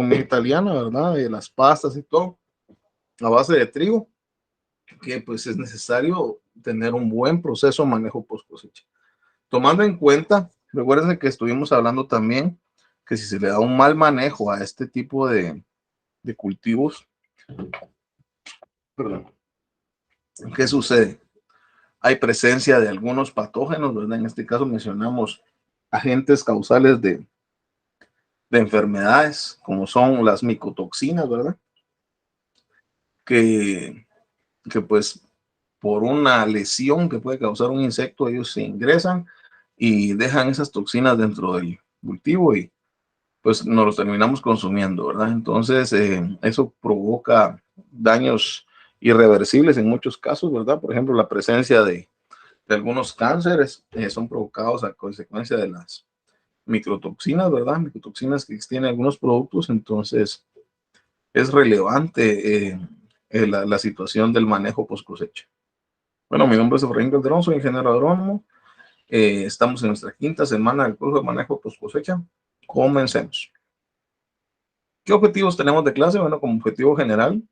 comida italiana, ¿verdad? De las pastas y todo, a base de trigo, que pues es necesario tener un buen proceso de manejo post cosecha. Tomando en cuenta, recuerden que estuvimos hablando también que si se le da un mal manejo a este tipo de cultivos, perdón, ¿qué sucede? Hay presencia de algunos patógenos, ¿verdad? En este caso mencionamos agentes causales de enfermedades, como son las micotoxinas, ¿verdad? Que pues por una lesión que puede causar un insecto, ellos se ingresan y dejan esas toxinas dentro del cultivo y pues nos los terminamos consumiendo, ¿verdad? Entonces, eso provoca daños irreversibles en muchos casos, ¿verdad? Por ejemplo, la presencia de algunos cánceres son provocados a consecuencia de las microtoxinas, ¿verdad? Microtoxinas que tienen algunos productos, entonces es relevante la situación del manejo post cosecha. Bueno, mi nombre es Efraín Calderón, soy ingeniero agrónomo. Estamos en nuestra quinta semana del curso de manejo post cosecha. Comencemos. ¿Qué objetivos tenemos de clase? Bueno, como objetivo general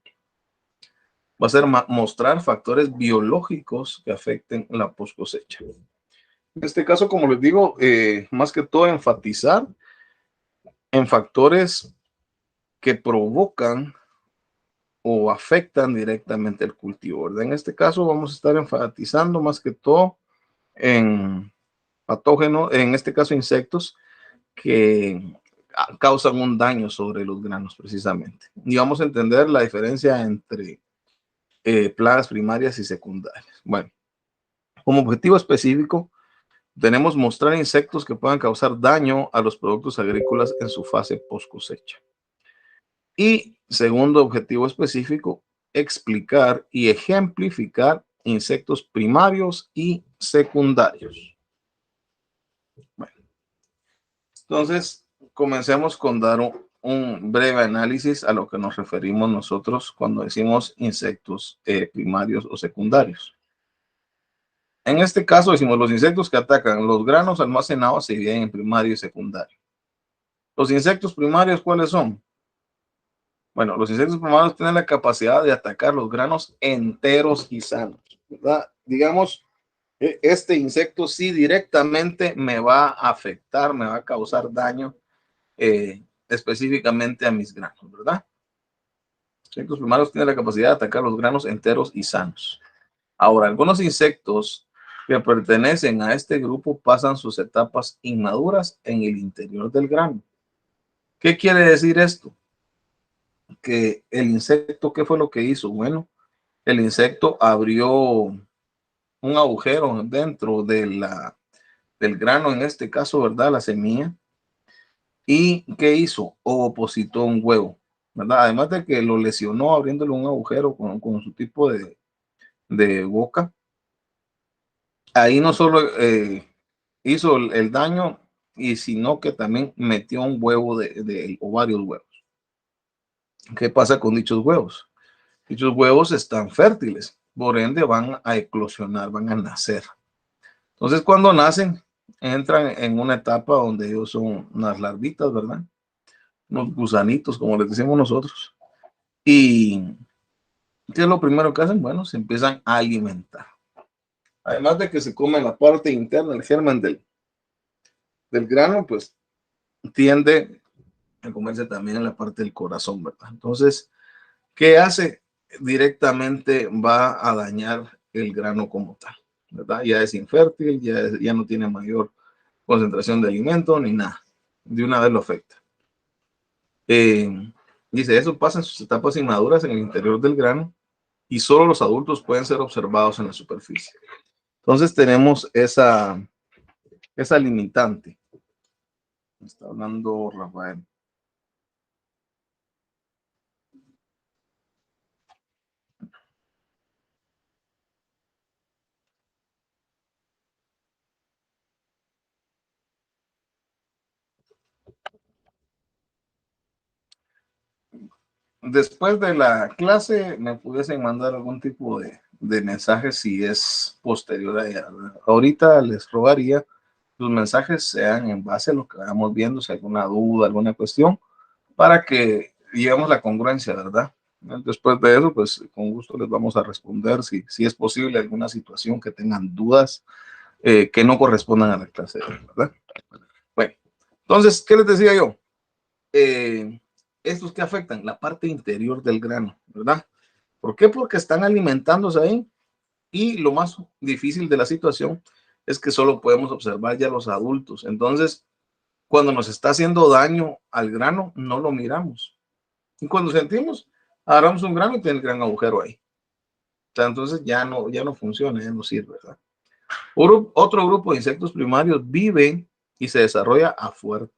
va a ser mostrar factores biológicos que afecten la post cosecha. En este caso, como les digo, más que todo enfatizar en factores que provocan o afectan directamente el cultivo, ¿verdad? En este caso vamos a estar enfatizando más que todo en patógenos, en este caso insectos, que causan un daño sobre los granos precisamente. Y vamos a entender la diferencia entre plagas primarias y secundarias. Bueno, como objetivo específico, tenemos mostrar insectos que puedan causar daño a los productos agrícolas en su fase post cosecha. Y segundo objetivo específico, explicar y ejemplificar insectos primarios y secundarios. Bueno, entonces, comencemos con dar un breve análisis a lo que nos referimos nosotros cuando decimos insectos primarios o secundarios. En este caso decimos los insectos que atacan los granos almacenados se dividen en primario y secundario. Los insectos primarios, ¿cuáles son? Bueno, los insectos primarios tienen la capacidad de atacar los granos enteros y sanos, ¿verdad? Digamos, este insecto sí directamente me va a afectar, me va a causar daño específicamente a mis granos, ¿verdad? Los insectos primarios tienen la capacidad de atacar los granos enteros y sanos. Ahora, algunos insectos que pertenecen a este grupo pasan sus etapas inmaduras en el interior del grano. ¿Qué quiere decir esto? Que el insecto, ¿qué fue lo que hizo? Bueno, el insecto abrió un agujero dentro del grano, en este caso, ¿verdad? La semilla. ¿Y qué hizo? Opositó un huevo, ¿verdad? Además de que lo lesionó abriéndole un agujero con su tipo de boca. Ahí no solo hizo el daño, y sino que también metió un huevo o varios huevos. ¿Qué pasa con dichos huevos? Dichos huevos están fértiles, por ende van a eclosionar, van a nacer. Entonces, cuando nacen, entran en una etapa donde ellos son unas larvitas, ¿verdad? Unos gusanitos, como les decimos nosotros. ¿Y qué es lo primero que hacen? Bueno, se empiezan a alimentar. Además de que se comen la parte interna, el germen del grano, pues tiende a comerse también en la parte del corazón, ¿verdad? Entonces, ¿qué hace? Directamente va a dañar el grano como tal, ¿verdad? Ya es infértil, ya no tiene mayor concentración de alimento ni nada. De una vez lo afecta. Dice, eso pasa en sus etapas inmaduras en el interior del grano y solo los adultos pueden ser observados en la superficie. Entonces tenemos esa limitante. Está hablando Rafael. Después de la clase me pudiesen mandar algún tipo de mensaje si es posterior a ella. Ahorita les rogaría los mensajes sean en base a lo que vamos viendo, si hay alguna duda, alguna cuestión, para que lleguemos la congruencia, ¿verdad? Después de eso, pues con gusto les vamos a responder si es posible alguna situación que tengan dudas que no correspondan a la clase, ¿verdad? Bueno, entonces, ¿qué les decía yo? Estos que afectan la parte interior del grano, ¿verdad? ¿Por qué? Porque están alimentándose ahí y lo más difícil de la situación es que solo podemos observar ya los adultos. Entonces, cuando nos está haciendo daño al grano, no lo miramos. Y cuando sentimos, agarramos un grano y tiene el gran agujero ahí. O sea, entonces ya no funciona, ya no sirve, ¿verdad? Otro grupo de insectos primarios vive y se desarrolla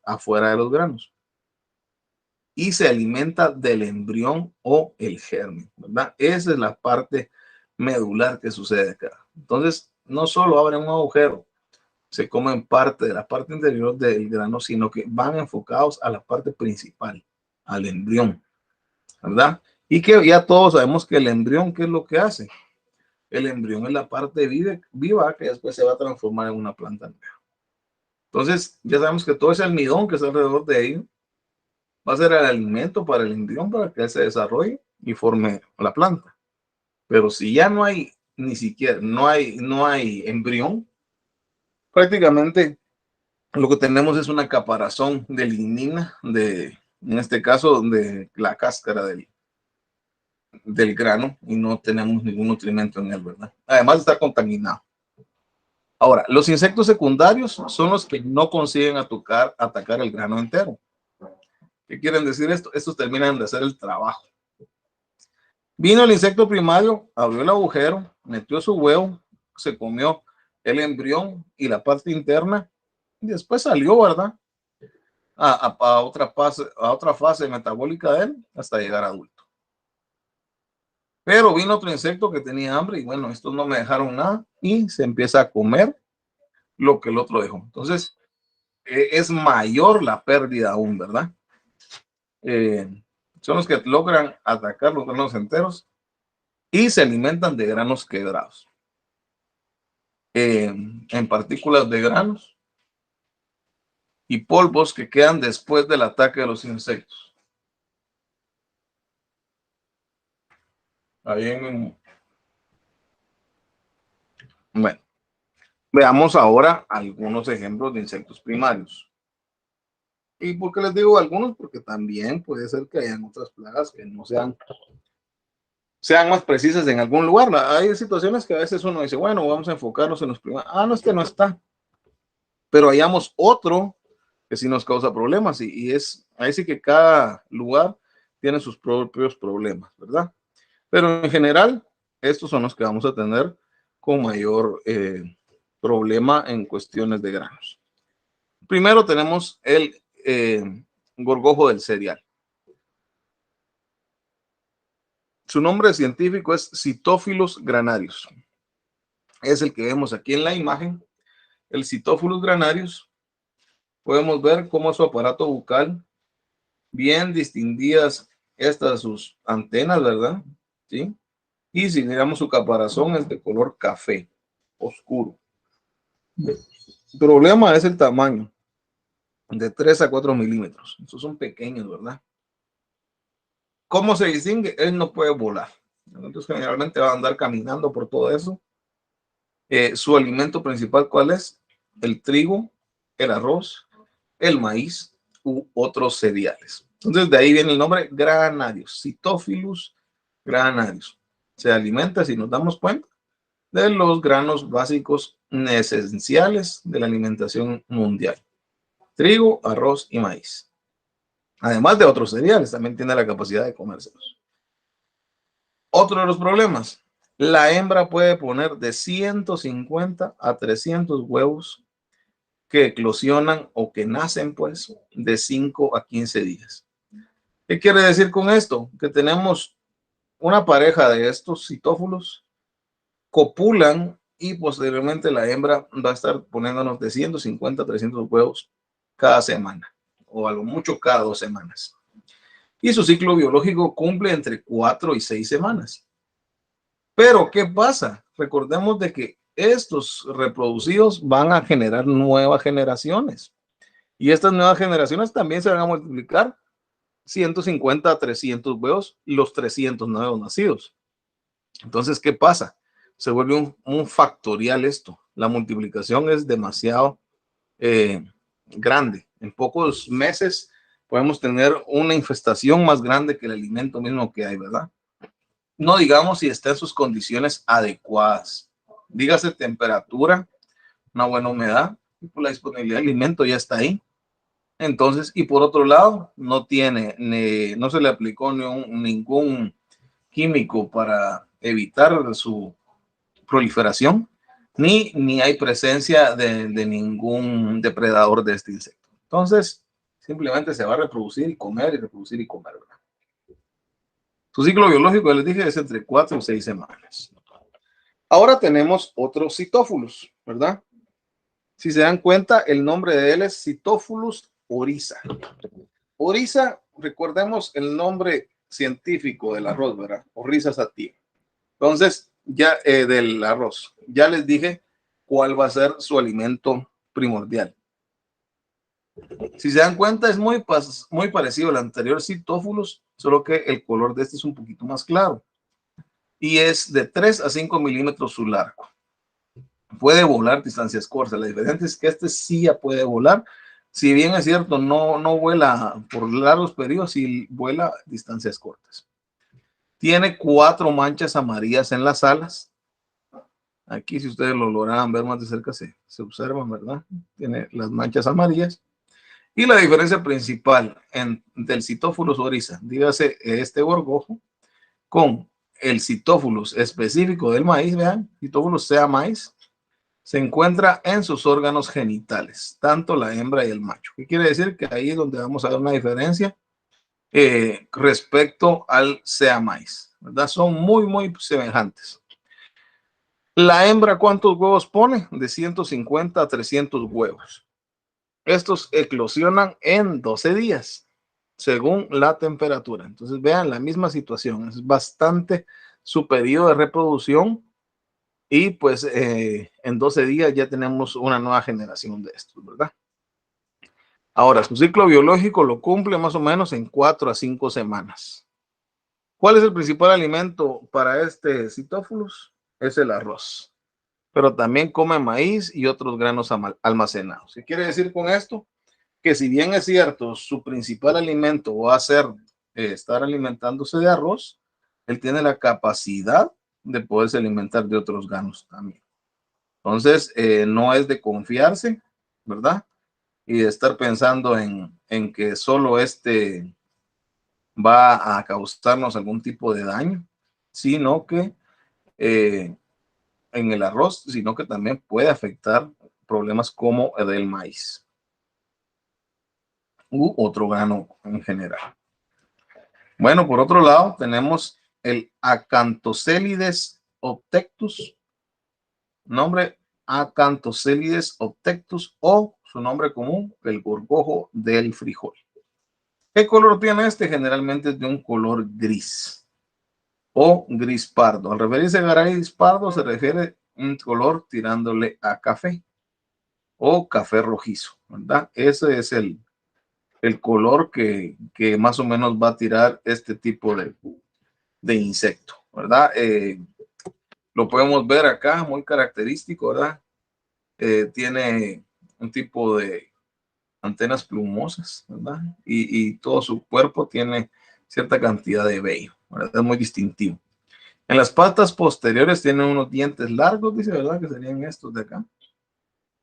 afuera de los granos y se alimenta del embrión o el germen, ¿verdad? Esa es la parte medular que sucede acá. Entonces, no solo abren un agujero, se comen parte de la parte interior del grano, sino que van enfocados a la parte principal, al embrión, ¿verdad? Y que ya todos sabemos que el embrión, ¿qué es lo que hace? El embrión es la parte viva que después se va a transformar en una planta nueva. Entonces, ya sabemos que todo ese almidón que está alrededor de ello va a ser el alimento para el embrión para que él se desarrolle y forme la planta. Pero si ya no hay ni siquiera, no hay embrión, prácticamente lo que tenemos es una caparazón de lignina, en este caso, de la cáscara del grano, y no tenemos ningún nutrimento en él, ¿verdad? Además está contaminado. Ahora, los insectos secundarios son los que no consiguen atacar el grano entero. ¿Qué quieren decir esto? Estos terminan de hacer el trabajo. Vino el insecto primario, abrió el agujero, metió su huevo, se comió el embrión y la parte interna, y después salió, ¿verdad? A otra fase metabólica de él hasta llegar a adulto. Pero vino otro insecto que tenía hambre y bueno, estos no me dejaron nada y se empieza a comer lo que el otro dejó. Entonces, es mayor la pérdida aún, ¿verdad? Son los que logran atacar los granos enteros y se alimentan de granos quebrados. En partículas de granos y polvos que quedan después del ataque de los insectos. Bueno, veamos ahora algunos ejemplos de insectos primarios. ¿Y por qué les digo algunos? Porque también puede ser que hayan otras plagas que no sean más precisas en algún lugar. Hay situaciones que a veces uno dice, bueno, vamos a enfocarnos en los primarios. No, es que no está. Pero hallamos otro que sí nos causa problemas y ahí sí que cada lugar tiene sus propios problemas, ¿verdad? Pero en general, estos son los que vamos a tener con mayor problema en cuestiones de granos. Primero tenemos el gorgojo del cereal. Su nombre científico es Phytophilus granarius. Es el que vemos aquí en la imagen. El Phytophilus granarius, podemos ver cómo su aparato bucal, bien distinguidas estas sus antenas, ¿verdad? ¿Sí? Y si miramos su caparazón es de color café oscuro. El problema es el tamaño, de 3 a 4 milímetros. Estos son pequeños, ¿verdad? ¿Cómo se distingue? Él no puede volar. Entonces generalmente va a andar caminando por todo eso. Su alimento principal, ¿cuál es? El trigo, el arroz, el maíz u otros cereales. Entonces de ahí viene el nombre granarius, Phytophilus granarius. Se alimenta, si nos damos cuenta, de los granos básicos esenciales de la alimentación mundial. Trigo, arroz y maíz. Además de otros cereales, también tiene la capacidad de comérselos. Otro de los problemas, la hembra puede poner de 150 a 300 huevos que eclosionan o que nacen pues de 5 a 15 días. ¿Qué quiere decir con esto? Que tenemos una pareja de estos citófilos, copulan y posteriormente la hembra va a estar poniéndonos de 150 a 300 huevos cada semana o a lo mucho cada 2 semanas. Y su ciclo biológico cumple entre 4 y 6 semanas. Pero, ¿qué pasa? Recordemos de que estos reproducidos van a generar nuevas generaciones. Y estas nuevas generaciones también se van a multiplicar 150 a 300 huevos, los 300 nuevos nacidos. Entonces, ¿qué pasa? Se vuelve un factorial esto. La multiplicación es demasiado grande. En pocos meses podemos tener una infestación más grande que el alimento mismo que hay, ¿verdad? No digamos si está en sus condiciones adecuadas. Dígase temperatura, una buena humedad, y por la disponibilidad de alimento ya está ahí. Entonces, y por otro lado, no se le aplicó ningún químico para evitar su proliferación, ni hay presencia de ningún depredador de este insecto. Entonces, simplemente se va a reproducir y comer y reproducir y comer, ¿verdad? Su ciclo biológico, les dije, es entre 4 y 6 semanas. Ahora tenemos otros Cytophilus, ¿verdad? Si se dan cuenta, el nombre de él es Cytophilus oryza. Oryza, recordemos el nombre científico del arroz, ¿verdad? Oryza sativa. Entonces, ya del arroz, ya les dije cuál va a ser su alimento primordial. Si se dan cuenta, es muy parecido al anterior Cytophilus, solo que el color de este es un poquito más claro. Y es de 3 a 5 milímetros su largo. Puede volar distancias cortas. La diferencia es que este sí ya puede volar. Si bien es cierto, no vuela por largos periodos, sí vuela distancias cortas. Tiene 4 manchas amarillas en las alas. Aquí, si ustedes lo logran ver más de cerca, se observan, ¿verdad? Tiene las manchas amarillas. Y la diferencia principal del Cytophilus oryza, dígase este gorgojo, con el Cytophilus específico del maíz, vean, Cytophilus sea maíz, se encuentra en sus órganos genitales, tanto la hembra y el macho. ¿Qué quiere decir? Que ahí es donde vamos a ver una diferencia respecto al sea maíz, ¿verdad? Son muy semejantes. La hembra, ¿cuántos huevos pone? De 150 a 300 huevos. Estos eclosionan en 12 días, según la temperatura. Entonces, vean la misma situación. Es bastante su periodo de reproducción. Y pues en 12 días ya tenemos una nueva generación de estos, ¿verdad? Ahora, su ciclo biológico lo cumple más o menos en 4 a 5 semanas. ¿Cuál es el principal alimento para este Cytophilus? Es el arroz. Pero también come maíz y otros granos almacenados. ¿Qué quiere decir con esto? Que si bien es cierto, su principal alimento va a ser estar alimentándose de arroz, él tiene la capacidad de poderse alimentar de otros granos también. Entonces, no es de confiarse, ¿verdad? Y de estar pensando en que solo este va a causarnos algún tipo de daño, sino que en el arroz, sino que también puede afectar problemas como el del maíz u otro grano en general. Bueno, por otro lado, tenemos el Acanthocelides obtectus, nombre Acanthocelides obtectus o su nombre común, el gorgojo del frijol. ¿Qué color tiene este? Generalmente es de un color gris o gris pardo. Al referirse a gris pardo se refiere a un color tirándole a café o café rojizo, ¿verdad? Ese es el color que más o menos va a tirar este tipo de insecto, ¿verdad? Lo podemos ver acá, muy característico, ¿verdad? Tiene un tipo de antenas plumosas, ¿verdad? Y todo su cuerpo tiene cierta cantidad de vello, ¿verdad? Es muy distintivo. En las patas posteriores tiene unos dientes largos, dice, ¿verdad? Que serían estos de acá.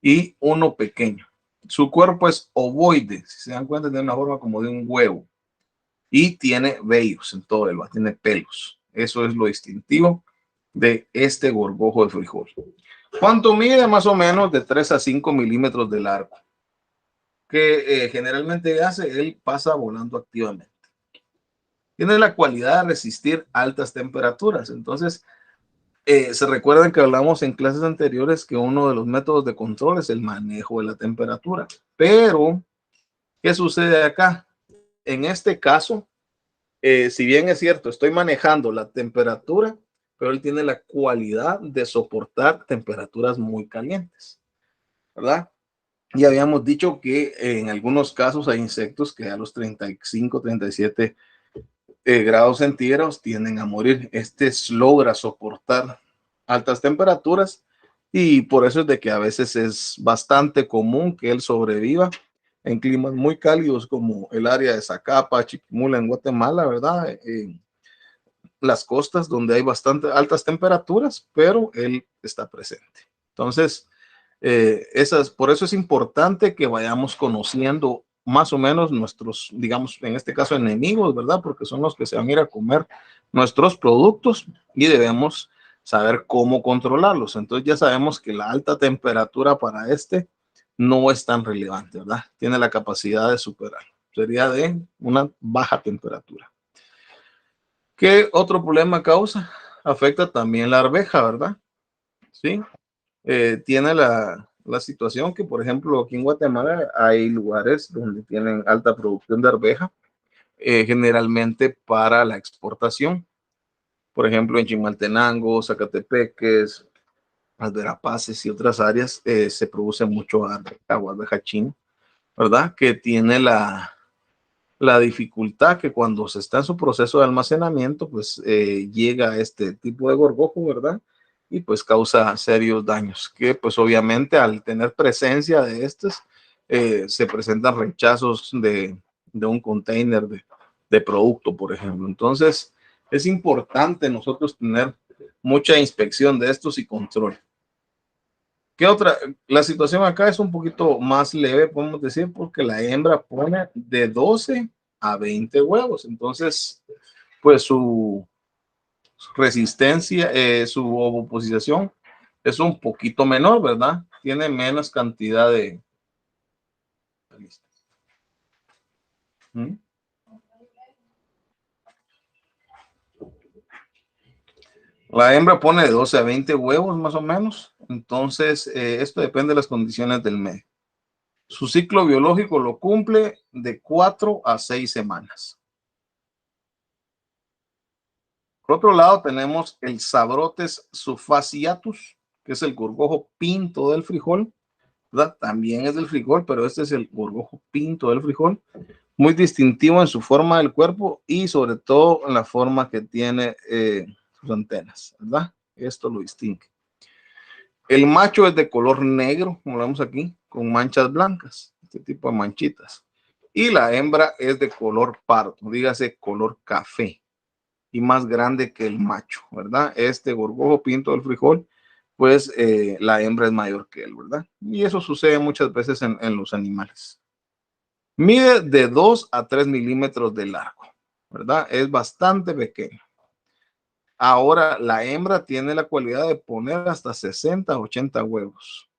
Y uno pequeño. Su cuerpo es ovoide, si se dan cuenta, tiene una forma como de un huevo. Y tiene vellos en todo el tiene pelos. Eso es lo distintivo de este gorgojo de frijol. ¿Cuánto mide? Más o menos de 3 a 5 milímetros de largo. Que generalmente hace, él pasa volando activamente. Tiene la cualidad de resistir altas temperaturas. Entonces, se recuerdan que hablamos en clases anteriores que uno de los métodos de control es el manejo de la temperatura. Pero, ¿qué sucede acá? En este caso, si bien es cierto, estoy manejando la temperatura, pero él tiene la cualidad de soportar temperaturas muy calientes, ¿verdad? Y habíamos dicho que en algunos casos hay insectos que a los 35, 37 grados centígrados tienden a morir. Este logra soportar altas temperaturas y por eso es de que a veces es bastante común que él sobreviva en climas muy cálidos como el área de Zacapa, Chiquimula en Guatemala, ¿verdad? Las costas donde hay bastante altas temperaturas, pero él está presente. Entonces, por eso es importante que vayamos conociendo más o menos nuestros, digamos, en este caso, enemigos, ¿verdad? Porque son los que se van a ir a comer nuestros productos y debemos saber cómo controlarlos. Entonces ya sabemos que la alta temperatura para este no es tan relevante, ¿verdad? Tiene la capacidad de superar. Sería de una baja temperatura. ¿Qué otro problema causa? Afecta también la arveja, ¿verdad? Sí. Tiene la situación que, por ejemplo, aquí en Guatemala hay lugares donde tienen alta producción de arveja, generalmente para la exportación. Por ejemplo, en Chimaltenango, Zacatepeques, las Verapaces y otras áreas se produce mucho arveja o arveja china, ¿verdad? Que tiene la dificultad que cuando se está en su proceso de almacenamiento, pues llega a este tipo de gorgojo, ¿verdad? Y pues causa serios daños, que pues obviamente al tener presencia de estos, se presentan rechazos de un container de producto, por ejemplo. Entonces, es importante nosotros tener mucha inspección de estos y control. ¿Qué otra? La situación acá es un poquito más leve, podemos decir, porque la hembra pone de 12 a 20 huevos. Entonces, pues su resistencia, su ovoposición es un poquito menor, ¿verdad? Tiene menos cantidad de... ¿Mm? La hembra pone de 12 a 20 huevos más o menos. Entonces, esto depende de las condiciones del medio. Su ciclo biológico lo cumple de 4 a 6 semanas. Por otro lado, tenemos el Sabrotes sulfaciatus, que es el gorgojo pinto del frijol, ¿verdad? También es del frijol, pero este es el gorgojo pinto del frijol, muy distintivo en su forma del cuerpo y sobre todo en la forma que tiene sus antenas, ¿verdad? Esto lo distingue. El macho es de color negro, como vemos aquí, con manchas blancas, este tipo de manchitas. Y la hembra es de color pardo, dígase color café, y más grande que el macho, ¿verdad? Este gorgojo pinto del frijol, pues la hembra es mayor que él, ¿verdad? Y eso sucede muchas veces en los animales. Mide de 2 a 3 milímetros de largo, ¿verdad? Es bastante pequeño. Ahora, la hembra tiene la cualidad de poner hasta 60, 80 huevos,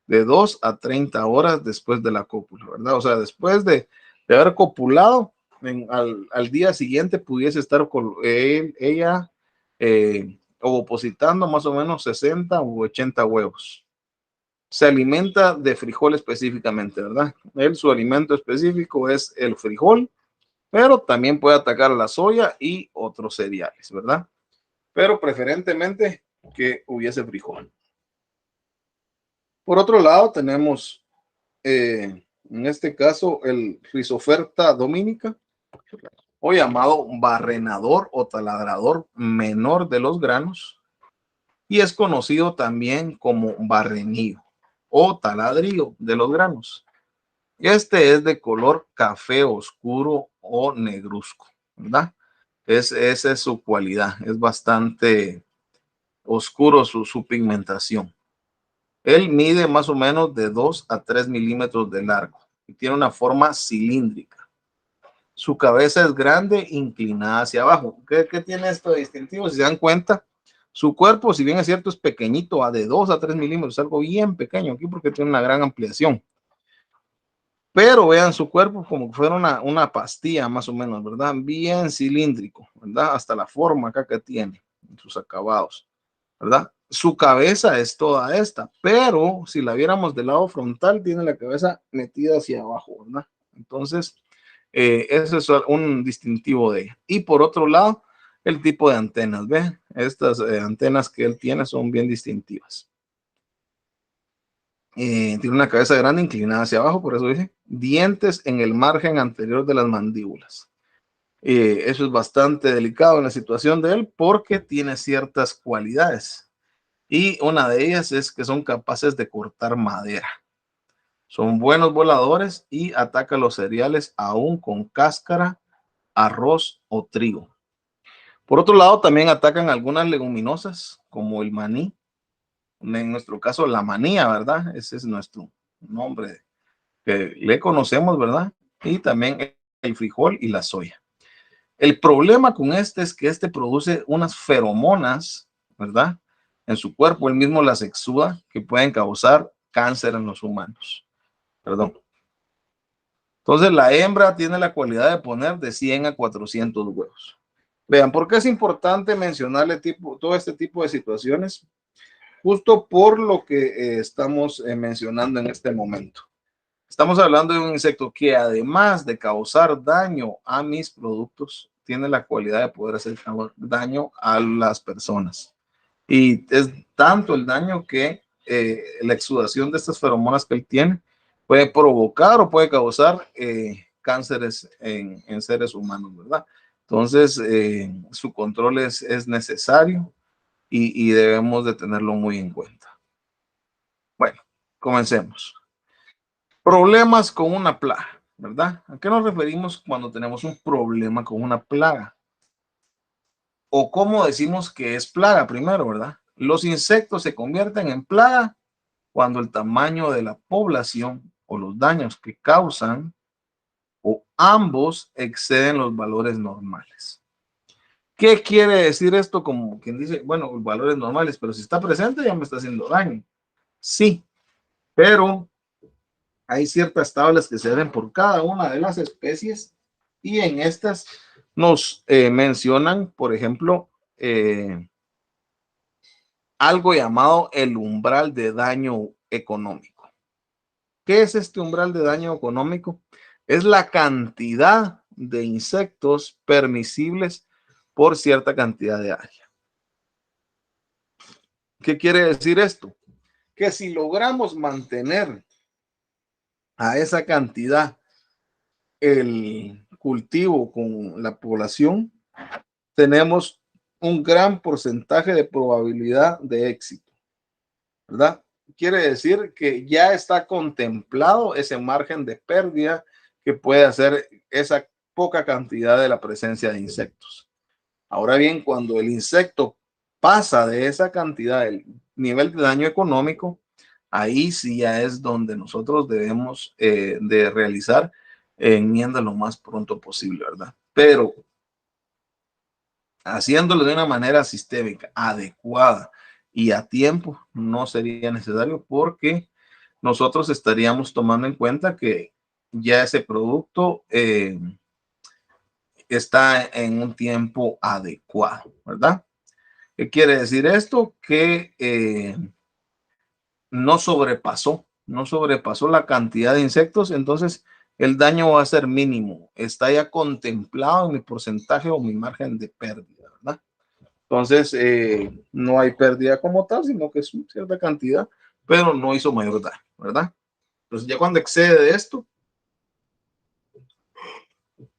de 2 a 30 horas después de la cópula, ¿verdad? O sea, después de haber copulado, al día siguiente pudiese estar con ella ovopositando más o menos 60 u 80 huevos. Se alimenta de frijol específicamente, ¿verdad? Su alimento específico es el frijol, pero también puede atacar la soya y otros cereales, ¿verdad? Pero preferentemente que hubiese frijol. Por otro lado, tenemos en este caso el Rhizoferta dominica, o llamado barrenador o taladrador menor de los granos, y es conocido también como barrenillo o taladrillo de los granos. Este es de color café oscuro o negruzco, ¿verdad? Esa es su cualidad, es bastante oscuro su pigmentación. Él mide más o menos de 2 a 3 milímetros de largo y tiene una forma cilíndrica. Su cabeza es grande, inclinada hacia abajo. ¿Qué tiene esto de distintivo? Si se dan cuenta, su cuerpo, si bien es cierto, es pequeñito, va de 2 a 3 milímetros, algo bien pequeño aquí porque tiene una gran ampliación. Pero vean su cuerpo como que fuera una pastilla más o menos, ¿verdad? Bien cilíndrico, ¿verdad? Hasta la forma acá que tiene, sus acabados, ¿verdad? Su cabeza es toda esta, pero si la viéramos del lado frontal, tiene la cabeza metida hacia abajo, ¿verdad? Entonces, ese es un distintivo de ella. Y por otro lado, el tipo de antenas, ¿ven? Estas antenas que él tiene son bien distintivas. Tiene una cabeza grande inclinada hacia abajo, por eso dice dientes en el margen anterior de las mandíbulas. Eso es bastante delicado en la situación de él porque tiene ciertas cualidades. Y una de ellas es que son capaces de cortar madera. Son buenos voladores y atacan los cereales aún con cáscara, arroz o trigo. Por otro lado, también atacan algunas leguminosas como el maní. En nuestro caso, la manía, ¿verdad? Ese es nuestro nombre que le conocemos, ¿verdad? Y también el frijol y la soya. El problema con este es que este produce unas feromonas, ¿verdad? En su cuerpo, él mismo las exuda que pueden causar cáncer en los humanos. Perdón. Entonces, la hembra tiene la cualidad de poner de 100 a 400 huevos. Vean, ¿por qué es importante mencionarle todo este tipo de situaciones? Justo por lo que estamos mencionando en este momento. Estamos hablando de un insecto que además de causar daño a mis productos, tiene la cualidad de poder hacer daño a las personas. Y es tanto el daño que la exudación de estas feromonas que él tiene puede provocar o puede causar cánceres en seres humanos, ¿verdad? Entonces, su control es necesario y debemos de tenerlo muy en cuenta. Bueno, comencemos. Problemas con una plaga, ¿verdad? ¿A qué nos referimos cuando tenemos un problema con una plaga? O cómo decimos que es plaga primero, ¿verdad? Los insectos se convierten en plaga cuando el tamaño de la población o los daños que causan o ambos exceden los valores normales. ¿Qué quiere decir esto? Como quien dice, bueno, valores normales, pero si está presente ya me está haciendo daño. Sí, pero hay ciertas tablas que se ven por cada una de las especies y en estas nos mencionan, por ejemplo, algo llamado el umbral de daño económico. ¿Qué es este umbral de daño económico? Es la cantidad de insectos permisibles por cierta cantidad de área. ¿Qué quiere decir esto? Que si logramos mantener a esa cantidad el cultivo con la población, tenemos un gran porcentaje de probabilidad de éxito, ¿verdad? Quiere decir que ya está contemplado ese margen de pérdida que puede hacer esa poca cantidad de la presencia de insectos. Ahora bien, cuando el insecto pasa de esa cantidad, el nivel de daño económico, ahí sí ya es donde nosotros debemos de realizar enmienda lo más pronto posible, ¿verdad? Pero haciéndolo de una manera sistémica, adecuada y a tiempo, no sería necesario porque nosotros estaríamos tomando en cuenta que ya ese producto está en un tiempo adecuado, ¿verdad? ¿Qué quiere decir esto? Que no sobrepasó la cantidad de insectos, entonces el daño va a ser mínimo. Está ya contemplado en mi porcentaje o mi margen de pérdida, ¿verdad? Entonces, no hay pérdida como tal, sino que es una cierta cantidad, pero no hizo mayor daño, ¿verdad? Entonces, ya cuando excede de esto,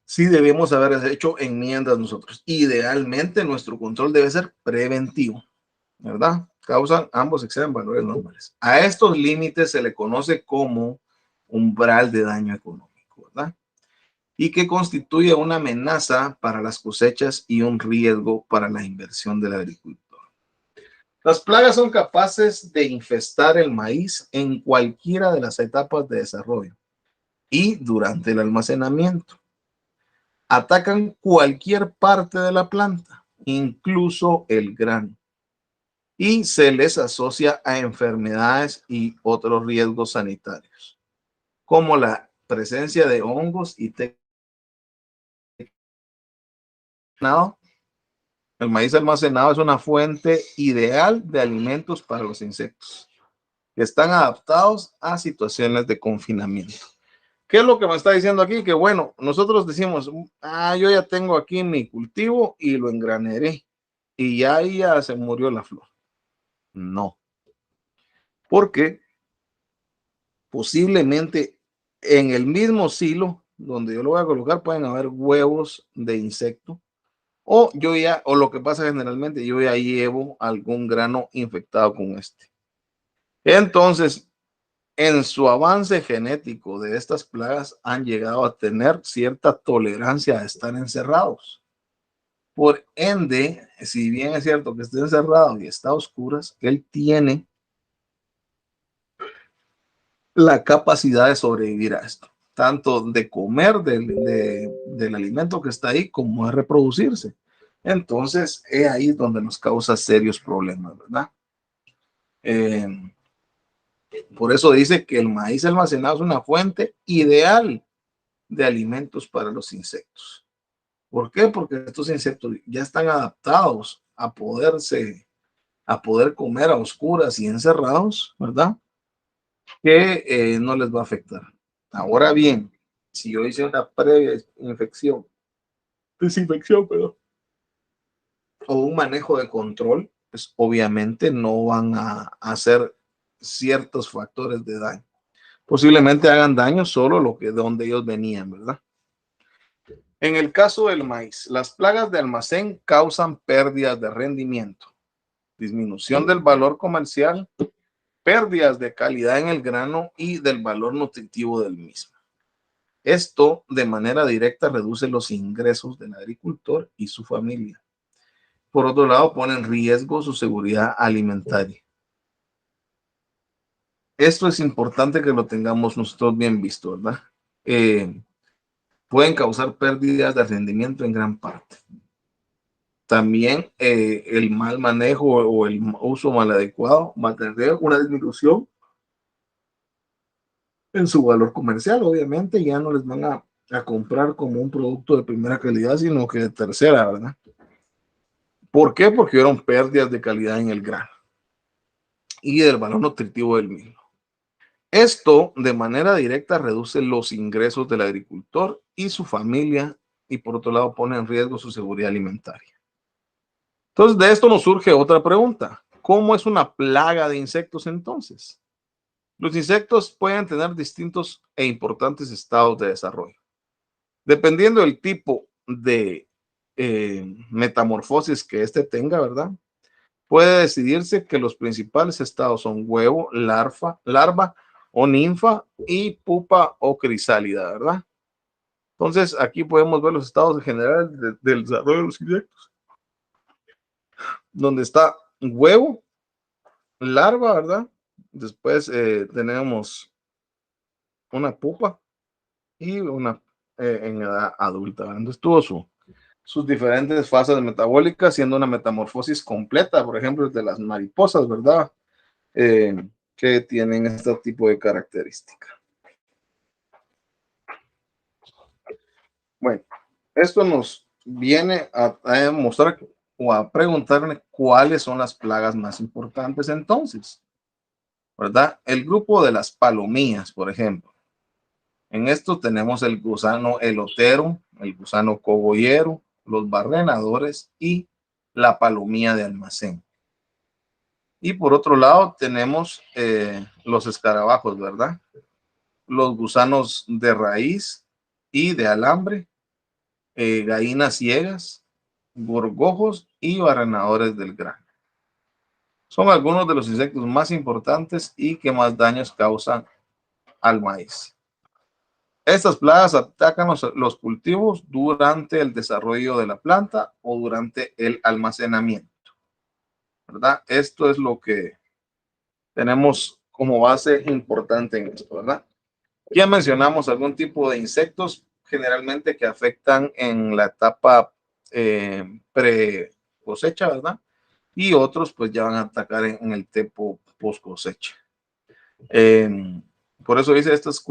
sí debemos haber hecho enmiendas nosotros. Idealmente, nuestro control debe ser preventivo, ¿verdad? Causan, ambos exceden valores normales. A estos límites se le conoce como umbral de daño económico, ¿verdad? Y que constituye una amenaza para las cosechas y un riesgo para la inversión del agricultor. Las plagas son capaces de infestar el maíz en cualquiera de las etapas de desarrollo y durante el almacenamiento. Atacan cualquier parte de la planta, incluso el grano, y se les asocia a enfermedades y otros riesgos sanitarios, como la presencia de hongos y tecnado. El maíz almacenado es una fuente ideal de alimentos para los insectos, que están adaptados a situaciones de confinamiento. ¿Qué es lo que me está diciendo aquí? Que bueno, nosotros decimos, yo ya tengo aquí mi cultivo y lo engraneré y ya ahí ya se murió la flor. No, porque posiblemente en el mismo silo donde yo lo voy a colocar pueden haber huevos de insecto, o o lo que pasa generalmente, yo ya llevo algún grano infectado con este. Entonces, en su avance genético de estas plagas han llegado a tener cierta tolerancia a estar encerrados. Por ende, si bien es cierto que esté encerrado y está a oscuras, él tiene la capacidad de sobrevivir a esto, tanto de comer del alimento que está ahí como de reproducirse. Entonces, es ahí donde nos causa serios problemas, ¿verdad? Eh, por eso dice que el maíz almacenado es una fuente ideal de alimentos para los insectos. ¿Por qué? Porque estos insectos ya están adaptados a poder comer a oscuras y encerrados, ¿verdad? Que no les va a afectar. Ahora bien, si yo hice una previa desinfección, perdón, o un manejo de control, pues obviamente no van a hacer ciertos factores de daño. Posiblemente hagan daño solo de donde ellos venían, ¿verdad? En el caso del maíz, las plagas de almacén causan pérdidas de rendimiento, disminución del valor comercial, pérdidas de calidad en el grano y del valor nutritivo del mismo. Esto de manera directa reduce los ingresos del agricultor y su familia. Por otro lado, pone en riesgo su seguridad alimentaria. Esto es importante que lo tengamos nosotros bien visto, ¿verdad? Pueden causar pérdidas de rendimiento en gran parte. También el mal manejo o el uso mal adecuado va a tener una disminución en su valor comercial. Obviamente ya no les van a comprar como un producto de primera calidad, sino que de tercera, ¿verdad? ¿Por qué? Porque hubieron pérdidas de calidad en el grano y del valor nutritivo del mismo. Esto de manera directa reduce los ingresos del agricultor y su familia y por otro lado pone en riesgo su seguridad alimentaria. Entonces de esto nos surge otra pregunta. ¿Cómo es una plaga de insectos entonces? Los insectos pueden tener distintos e importantes estados de desarrollo. Dependiendo del tipo de metamorfosis que éste tenga, ¿verdad? Puede decidirse que los principales estados son huevo, larva o ninfa y pupa o crisálida, ¿verdad? Entonces aquí podemos ver los estados generales del desarrollo de los insectos, donde está huevo, larva, ¿verdad? Después tenemos una pupa y una en edad adulta, ¿verdad? Entonces tuvo sus diferentes fases metabólicas, siendo una metamorfosis completa, por ejemplo, de las mariposas, ¿verdad? Que tienen este tipo de características. Bueno, esto nos viene a mostrar o a preguntarle cuáles son las plagas más importantes entonces, ¿verdad? El grupo de las palomías, por ejemplo. En esto tenemos el gusano elotero, el gusano cogollero, los barrenadores y la palomía de almacén. Y por otro lado tenemos los escarabajos, ¿verdad? Los gusanos de raíz y de alambre, gallinas ciegas, gorgojos y barrenadores del grano. Son algunos de los insectos más importantes y que más daños causan al maíz. Estas plagas atacan los cultivos durante el desarrollo de la planta o durante el almacenamiento, ¿verdad? Esto es lo que tenemos como base importante en esto, ¿verdad? Ya mencionamos algún tipo de insectos generalmente que afectan en la etapa pre cosecha, ¿verdad? Y otros pues ya van a atacar en el tiempo post cosecha. Por eso dice, estas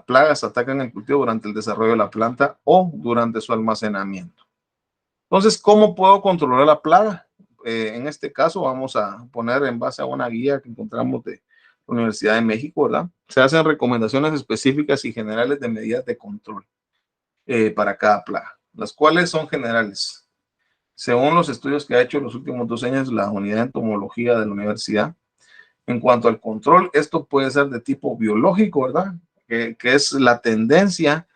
plagas atacan el cultivo durante el desarrollo de la planta o durante su almacenamiento. Entonces, ¿cómo puedo controlar la plaga? En este caso vamos a poner en base a una guía que encontramos de la Universidad de México, ¿verdad? Se hacen recomendaciones específicas y generales de medidas de control para cada plaga, las cuales son generales. Según los estudios que ha hecho los últimos 2 años la unidad de entomología de la universidad, En cuanto al control, esto puede ser de tipo biológico, ¿verdad? Que es la tendencia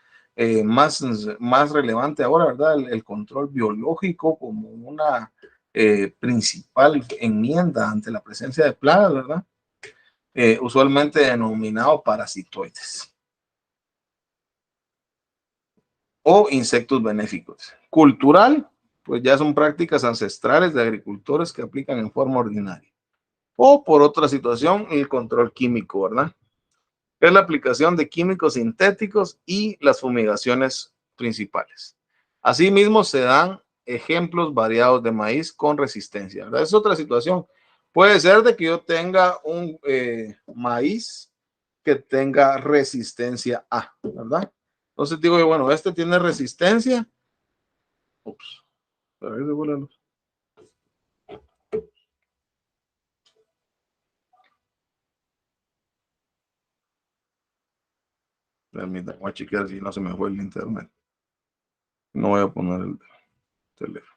más relevante ahora, ¿verdad? El control biológico como una principal enmienda ante la presencia de plagas, ¿verdad? Usualmente denominado parasitoides o insectos benéficos. Cultural, pues ya son prácticas ancestrales de agricultores que aplican en forma ordinaria. O por otra situación, el control químico, ¿verdad? Es la aplicación de químicos sintéticos y las fumigaciones principales. Asimismo, se dan ejemplos variados de maíz con resistencia, ¿verdad? Es otra situación. Puede ser de que yo tenga un maíz que tenga resistencia A, ¿verdad? Entonces digo yo, bueno, este tiene resistencia. Ups, pero ahí se vuelve la luz. Permítanme, voy a chequear si no se me fue el internet. No voy a poner el teléfono.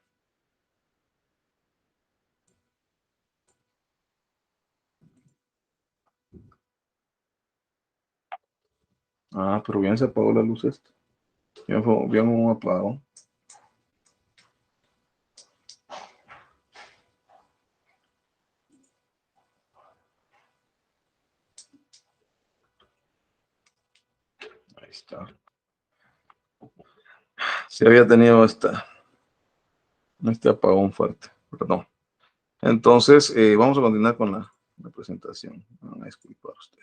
Ah, pero bien se apagó la luz esta. Bien un apagón. Ahí está. Se había tenido este apagón fuerte. Perdón. Entonces, vamos a continuar con la presentación. Van a disculpar ustedes.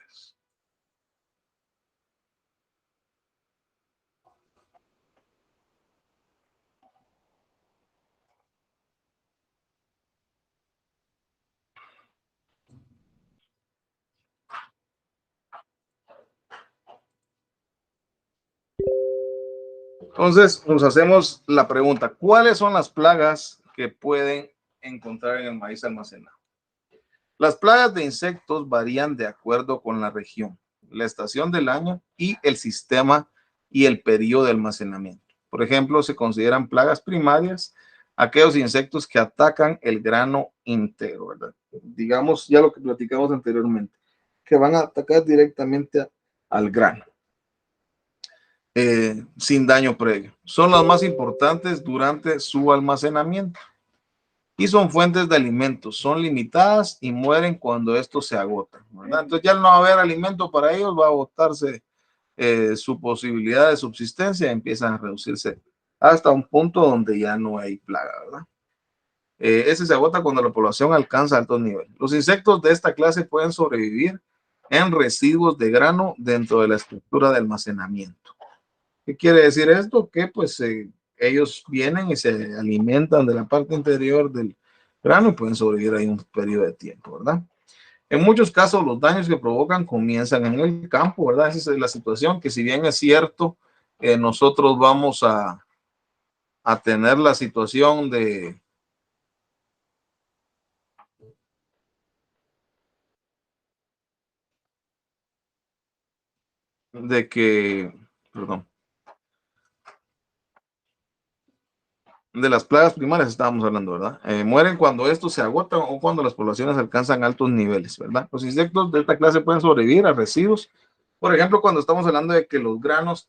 Entonces, nos hacemos la pregunta, ¿cuáles son las plagas que pueden encontrar en el maíz almacenado? Las plagas de insectos varían de acuerdo con la región, la estación del año y el sistema y el periodo de almacenamiento. Por ejemplo, se consideran plagas primarias aquellos insectos que atacan el grano íntegro, ¿verdad? Digamos ya lo que platicamos anteriormente, que van a atacar directamente al grano, sin daño previo. Son las más importantes durante su almacenamiento y son fuentes de alimentos, son limitadas y mueren cuando estos se agotan, ¿verdad? Entonces ya no va a haber alimento para ellos, va a agotarse su posibilidad de subsistencia, empiezan a reducirse hasta un punto donde ya no hay plaga, ¿verdad? Ese se agota cuando la población alcanza altos niveles. Los insectos de esta clase pueden sobrevivir en residuos de grano dentro de la estructura de almacenamiento. ¿Qué quiere decir esto? Que pues ellos vienen y se alimentan de la parte interior del grano y pueden sobrevivir ahí un periodo de tiempo, ¿verdad? En muchos casos los daños que provocan comienzan en el campo, ¿verdad? Esa es la situación que si bien es cierto, nosotros vamos a tener la situación de que, perdón, de las plagas primarias estábamos hablando, ¿verdad? Mueren cuando estos se agotan o cuando las poblaciones alcanzan altos niveles, ¿verdad? Los insectos de esta clase pueden sobrevivir a residuos. Por ejemplo, cuando estamos hablando de que los granos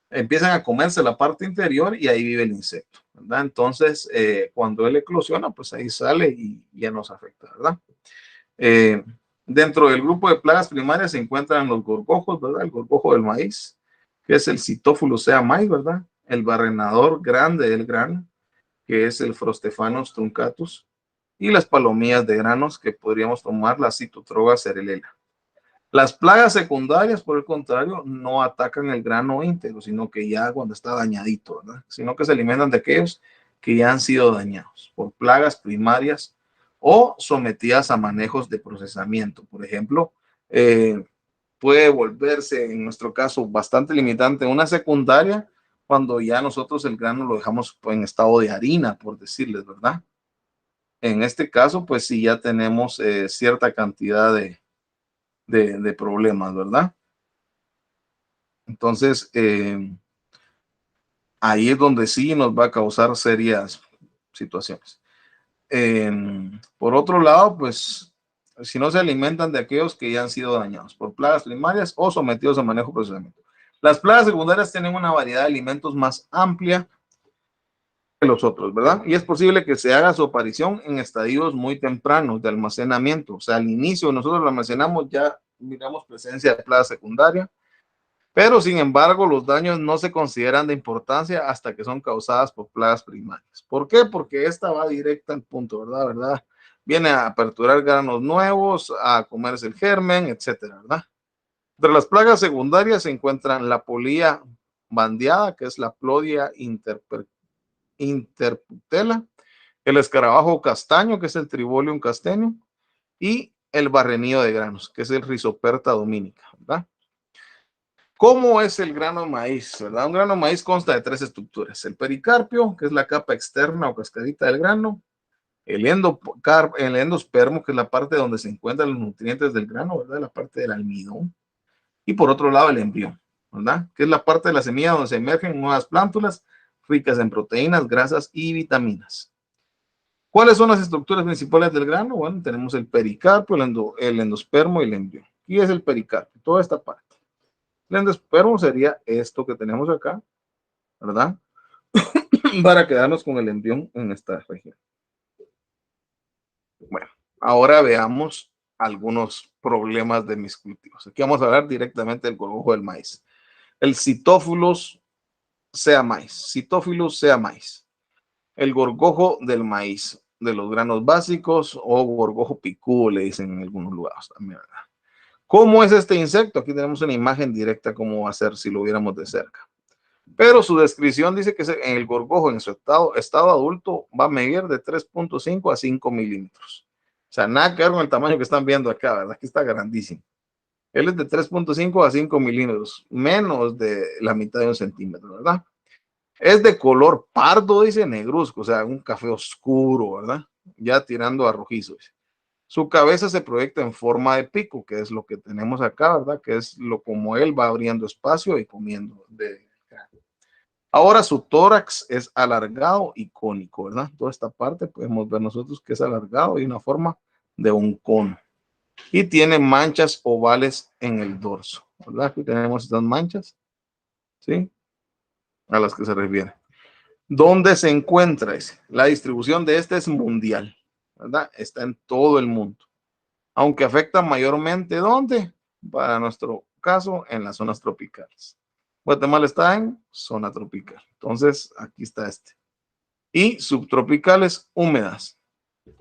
empiezan a comerse la parte interior y ahí vive el insecto, ¿verdad? Entonces, cuando él eclosiona, pues ahí sale y ya nos afecta, ¿verdad? Eh, Dentro del grupo de plagas primarias se encuentran los gorgojos, ¿verdad? El gorgojo del maíz, que es el Cytophilus sea maíz, ¿verdad? El barrenador grande del grano, que es el Frostephanus truncatus, y las palomillas de granos, que podríamos tomar la Citotroga cerelela. Las plagas secundarias, por el contrario, no atacan el grano íntegro, sino que ya cuando está dañadito, ¿verdad? Sino que se alimentan de aquellos que ya han sido dañados por plagas primarias o sometidas a manejos de procesamiento. Por ejemplo, puede volverse, en nuestro caso, bastante limitante una secundaria cuando ya nosotros el grano lo dejamos en estado de harina, por decirles, ¿verdad? En este caso, pues sí, ya tenemos cierta cantidad de problemas, ¿verdad? Entonces, ahí es donde sí nos va a causar serias situaciones. Por otro lado, pues, si no se alimentan de aquellos que ya han sido dañados por plagas primarias o sometidos a manejo procesamiento. Las plagas secundarias tienen una variedad de alimentos más amplia que los otros, ¿verdad? Y es posible que se haga su aparición en estadios muy tempranos de almacenamiento. O sea, al inicio nosotros lo almacenamos, ya miramos presencia de plaga secundaria, pero sin embargo los daños no se consideran de importancia hasta que son causadas por plagas primarias. ¿Por qué? Porque esta va directa al punto, ¿verdad? Viene a aperturar granos nuevos, a comerse el germen, etcétera, ¿verdad? Entre las plagas secundarias se encuentran la polilla bandeada, que es la Plodia interputela, el escarabajo castaño, que es el Tribolium castaño, y el barrenillo de granos, que es el Rhizoperta dominica, ¿verdad? ¿Cómo es el grano de maíz? ¿Verdad? Un grano de maíz consta de tres estructuras. El pericarpio, que es la capa externa o cascarita del grano. El endospermo, que es la parte donde se encuentran los nutrientes del grano, ¿verdad? La parte del almidón. Y por otro lado, el embrión, ¿verdad? Que es la parte de la semilla donde se emergen nuevas plántulas ricas en proteínas, grasas y vitaminas. ¿Cuáles son las estructuras principales del grano? Bueno, tenemos el pericarpio, el endospermo y el embrión. ¿Qué es el pericarpio? Toda esta parte. El endospermo sería esto que tenemos acá, ¿verdad? Para quedarnos con el embrión en esta región. Bueno, ahora veamos algunos problemas de mis cultivos. Aquí vamos a hablar directamente del gorgojo del maíz. El Psittophyllus sea maíz. Psittophyllus sea maíz. El gorgojo del maíz, de los granos básicos, o gorgojo picudo, le dicen en algunos lugares también, ¿verdad? ¿Cómo es este insecto? Aquí tenemos una imagen directa cómo va a ser si lo viéramos de cerca. Pero su descripción dice que en el gorgojo, en su estado adulto, va a medir de 3.5 a 5 milímetros. O sea, nada que ver con el tamaño que están viendo acá, ¿verdad? Aquí está grandísimo. Él es de 3.5 a 5 milímetros, menos de la mitad de un centímetro, ¿verdad? Es de color pardo, dice, negruzco, o sea, un café oscuro, ¿verdad? Ya tirando a rojizo, dice. Su cabeza se proyecta en forma de pico, que es lo que tenemos acá, ¿verdad? Que es lo como él va abriendo espacio y comiendo. Ahora su tórax es alargado y cónico, ¿verdad? Toda esta parte podemos ver nosotros que es alargado y una forma de un cono. Y tiene manchas ovales en el dorso, ¿verdad? Aquí tenemos estas manchas, ¿sí? A las que se refiere. ¿Dónde se encuentra ese? La distribución de este es mundial, ¿verdad? Está en todo el mundo. Aunque afecta mayormente, ¿dónde? Para nuestro caso, en las zonas tropicales. Guatemala está en zona tropical. Entonces, aquí está este. Y subtropicales húmedas.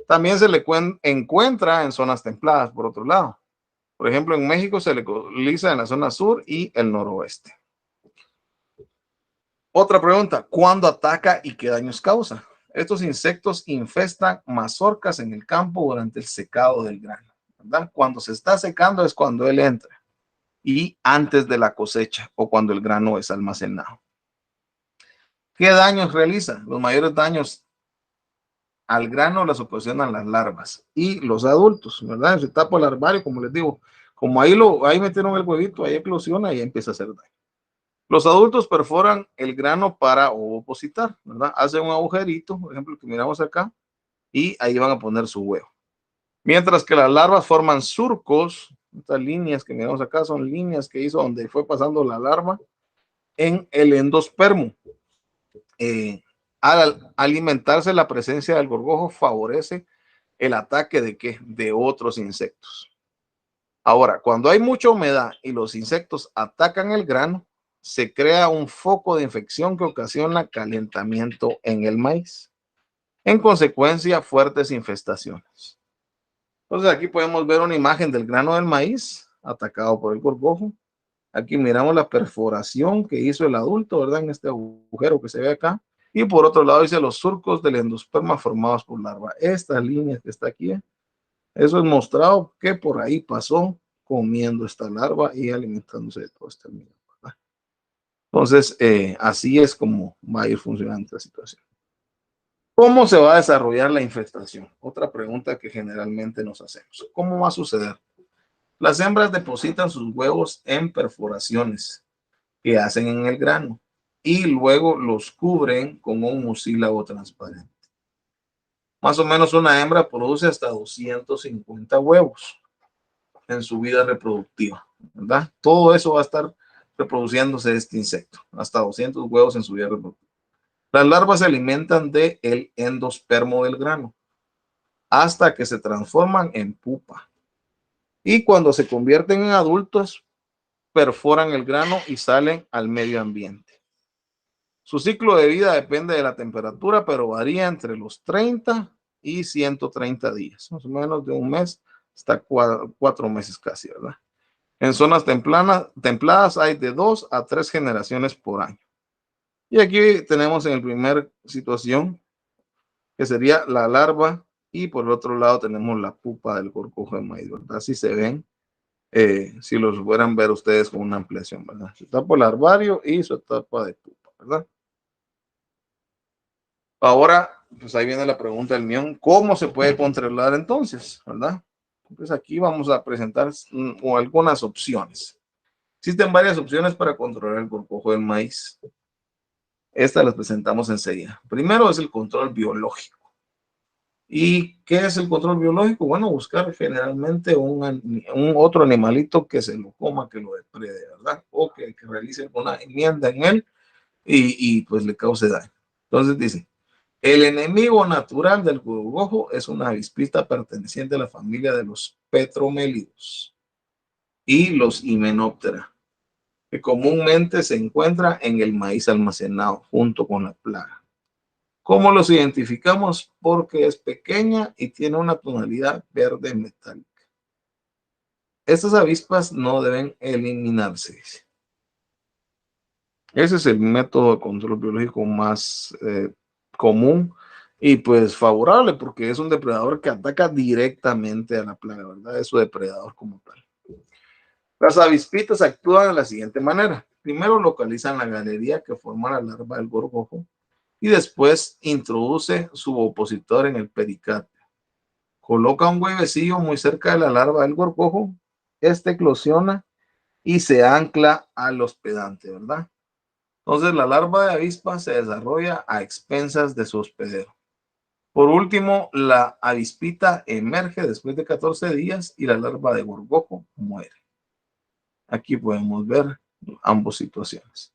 También se le encuentra en zonas templadas, por otro lado. Por ejemplo, en México se le localiza en la zona sur y el noroeste. Otra pregunta, ¿cuándo ataca y qué daños causa? Estos insectos infestan mazorcas en el campo durante el secado del grano, ¿verdad? Cuando se está secando es cuando él entra y antes de la cosecha o cuando el grano es almacenado. ¿Qué daños realiza? Los mayores daños al grano las ocasionan las larvas y los adultos, ¿verdad? En su etapa larvario, como les digo, como ahí metieron el huevito, ahí eclosiona y empieza a hacer daño. Los adultos perforan el grano para ovopositar, ¿verdad? Hacen un agujerito, por ejemplo, que miramos acá, y ahí van a poner su huevo. Mientras que las larvas forman surcos, estas líneas que miramos acá son líneas que hizo donde fue pasando la larva en el endospermo. Al alimentarse, la presencia del gorgojo favorece el ataque de ¿qué? De otros insectos. Ahora, cuando hay mucha humedad y los insectos atacan el grano, se crea un foco de infección que ocasiona calentamiento en el maíz. En consecuencia, fuertes infestaciones. Entonces aquí podemos ver una imagen del grano del maíz atacado por el gorgojo. Aquí miramos la perforación que hizo el adulto, ¿verdad? En este agujero que se ve acá. Y por otro lado dice los surcos del endosperma formados por larva. Esta línea que está aquí, eso es mostrado que por ahí pasó comiendo esta larva y alimentándose de todo este almidón. Entonces, así es como va a ir funcionando la situación. ¿Cómo se va a desarrollar la infestación? Otra pregunta que generalmente nos hacemos. ¿Cómo va a suceder? Las hembras depositan sus huevos en perforaciones que hacen en el grano y luego los cubren con un mucílago transparente. Más o menos una hembra produce hasta 250 huevos en su vida reproductiva, ¿verdad? Todo eso va a estar reproduciéndose de este insecto, hasta 200 huevos en su vida reproductiva. Las larvas se alimentan del endospermo del grano hasta que se transforman en pupa. Y cuando se convierten en adultos, perforan el grano y salen al medio ambiente. Su ciclo de vida depende de la temperatura, pero varía entre los 30 y 130 días, más o menos de un mes hasta 4 meses casi, ¿verdad? En zonas templadas hay de 2 a 3 generaciones por año. Y aquí tenemos en la primera situación, que sería la larva, y por el otro lado tenemos la pupa del gorgojo de maíz, ¿verdad? Así se ven, si los fueran ver ustedes con una ampliación, ¿verdad? Su etapa larvario y su etapa de pupa, ¿verdad? Ahora, pues ahí viene la pregunta del millón, ¿cómo se puede controlar entonces, verdad? Pues aquí vamos a presentar algunas opciones. Existen varias opciones para controlar el gorgojo del maíz. Estas las presentamos enseguida. Primero es el control biológico. ¿Y qué es el control biológico? Bueno, buscar generalmente un otro animalito que se lo coma, que lo deprede, ¿verdad? O que realice una enmienda en él y pues le cause daño. Entonces dice, el enemigo natural del gorgojo es una avispita perteneciente a la familia de los petromélidos y los himenóptera, que comúnmente se encuentra en el maíz almacenado junto con la plaga. ¿Cómo los identificamos? Porque es pequeña y tiene una tonalidad verde metálica. Estas avispas no deben eliminarse. Ese es el método de control biológico más común y pues favorable, porque es un depredador que ataca directamente a la plaga, ¿verdad? Es su depredador como tal. Las avispitas actúan de la siguiente manera. Primero localizan la galería que forma la larva del gorgojo y después introduce su opositor en el pericardio. Coloca un huevecillo muy cerca de la larva del gorgojo, este eclosiona y se ancla al hospedante, ¿verdad? Entonces la larva de avispa se desarrolla a expensas de su hospedero. Por último, la avispita emerge después de 14 días y la larva de gorgojo muere. Aquí podemos ver ambas situaciones.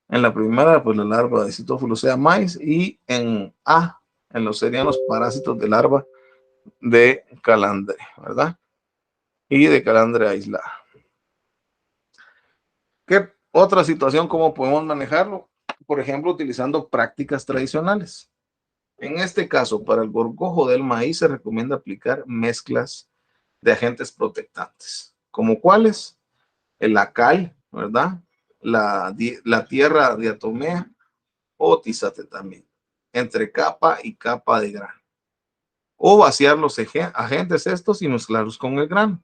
En la primera, pues la larva de Cytophilosea maíz y en A, en los serianos parásitos de larva de calandre, ¿verdad? Y de calandre aislada. ¿Qué otra situación, cómo podemos manejarlo? Por ejemplo, utilizando prácticas tradicionales. En este caso, para el gorgojo del maíz se recomienda aplicar mezclas de agentes protectantes, como cuáles, la cal, ¿verdad? La tierra diatomea o tisatetamina, entre capa y capa de grano. O vaciar los agentes estos y mezclarlos con el grano.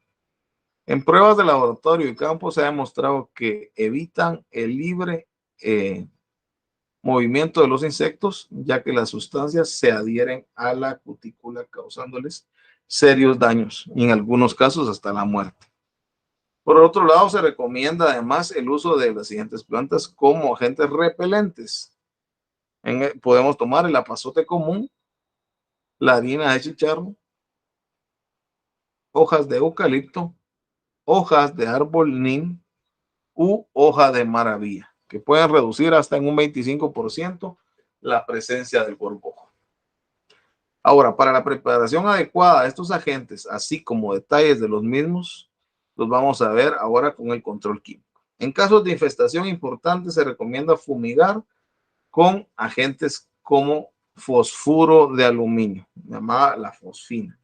En pruebas de laboratorio y campo se ha demostrado que evitan el libre movimiento de los insectos, ya que las sustancias se adhieren a la cutícula causándoles serios daños y en algunos casos hasta la muerte. Por otro lado, se recomienda además el uso de las siguientes plantas como agentes repelentes. Podemos tomar el apazote común, la harina de chicharro, hojas de eucalipto, hojas de árbol nim u hoja de maravilla, que pueden reducir hasta en un 25% la presencia del gorgojo. Ahora, para la preparación adecuada de estos agentes, así como detalles de los mismos, los vamos a ver ahora con el control químico. En casos de infestación importante, se recomienda fumigar con agentes como fosfuro de aluminio, llamada la fosfina.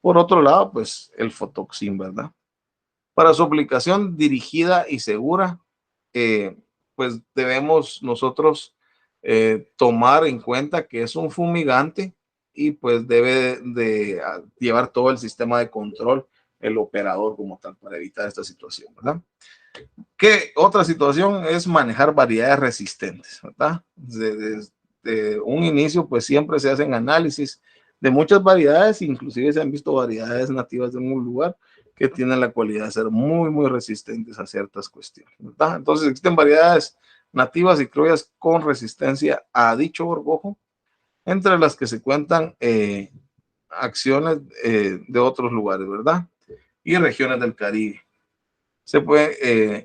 Por otro lado, pues el fotoxin, ¿verdad? Para su aplicación dirigida y segura, pues debemos nosotros tomar en cuenta que es un fumigante y pues debe de llevar todo el sistema de control, el operador como tal, para evitar esta situación, ¿verdad? ¿Qué otra situación es manejar variedades resistentes, ¿verdad? Desde un inicio, pues siempre se hacen análisis de muchas variedades, inclusive se han visto variedades nativas de un lugar que tienen la cualidad de ser muy, muy resistentes a ciertas cuestiones, ¿verdad? Entonces existen variedades nativas y criollas con resistencia a dicho gorgojo entre las que se cuentan acciones de otros lugares, ¿verdad? Y regiones del Caribe.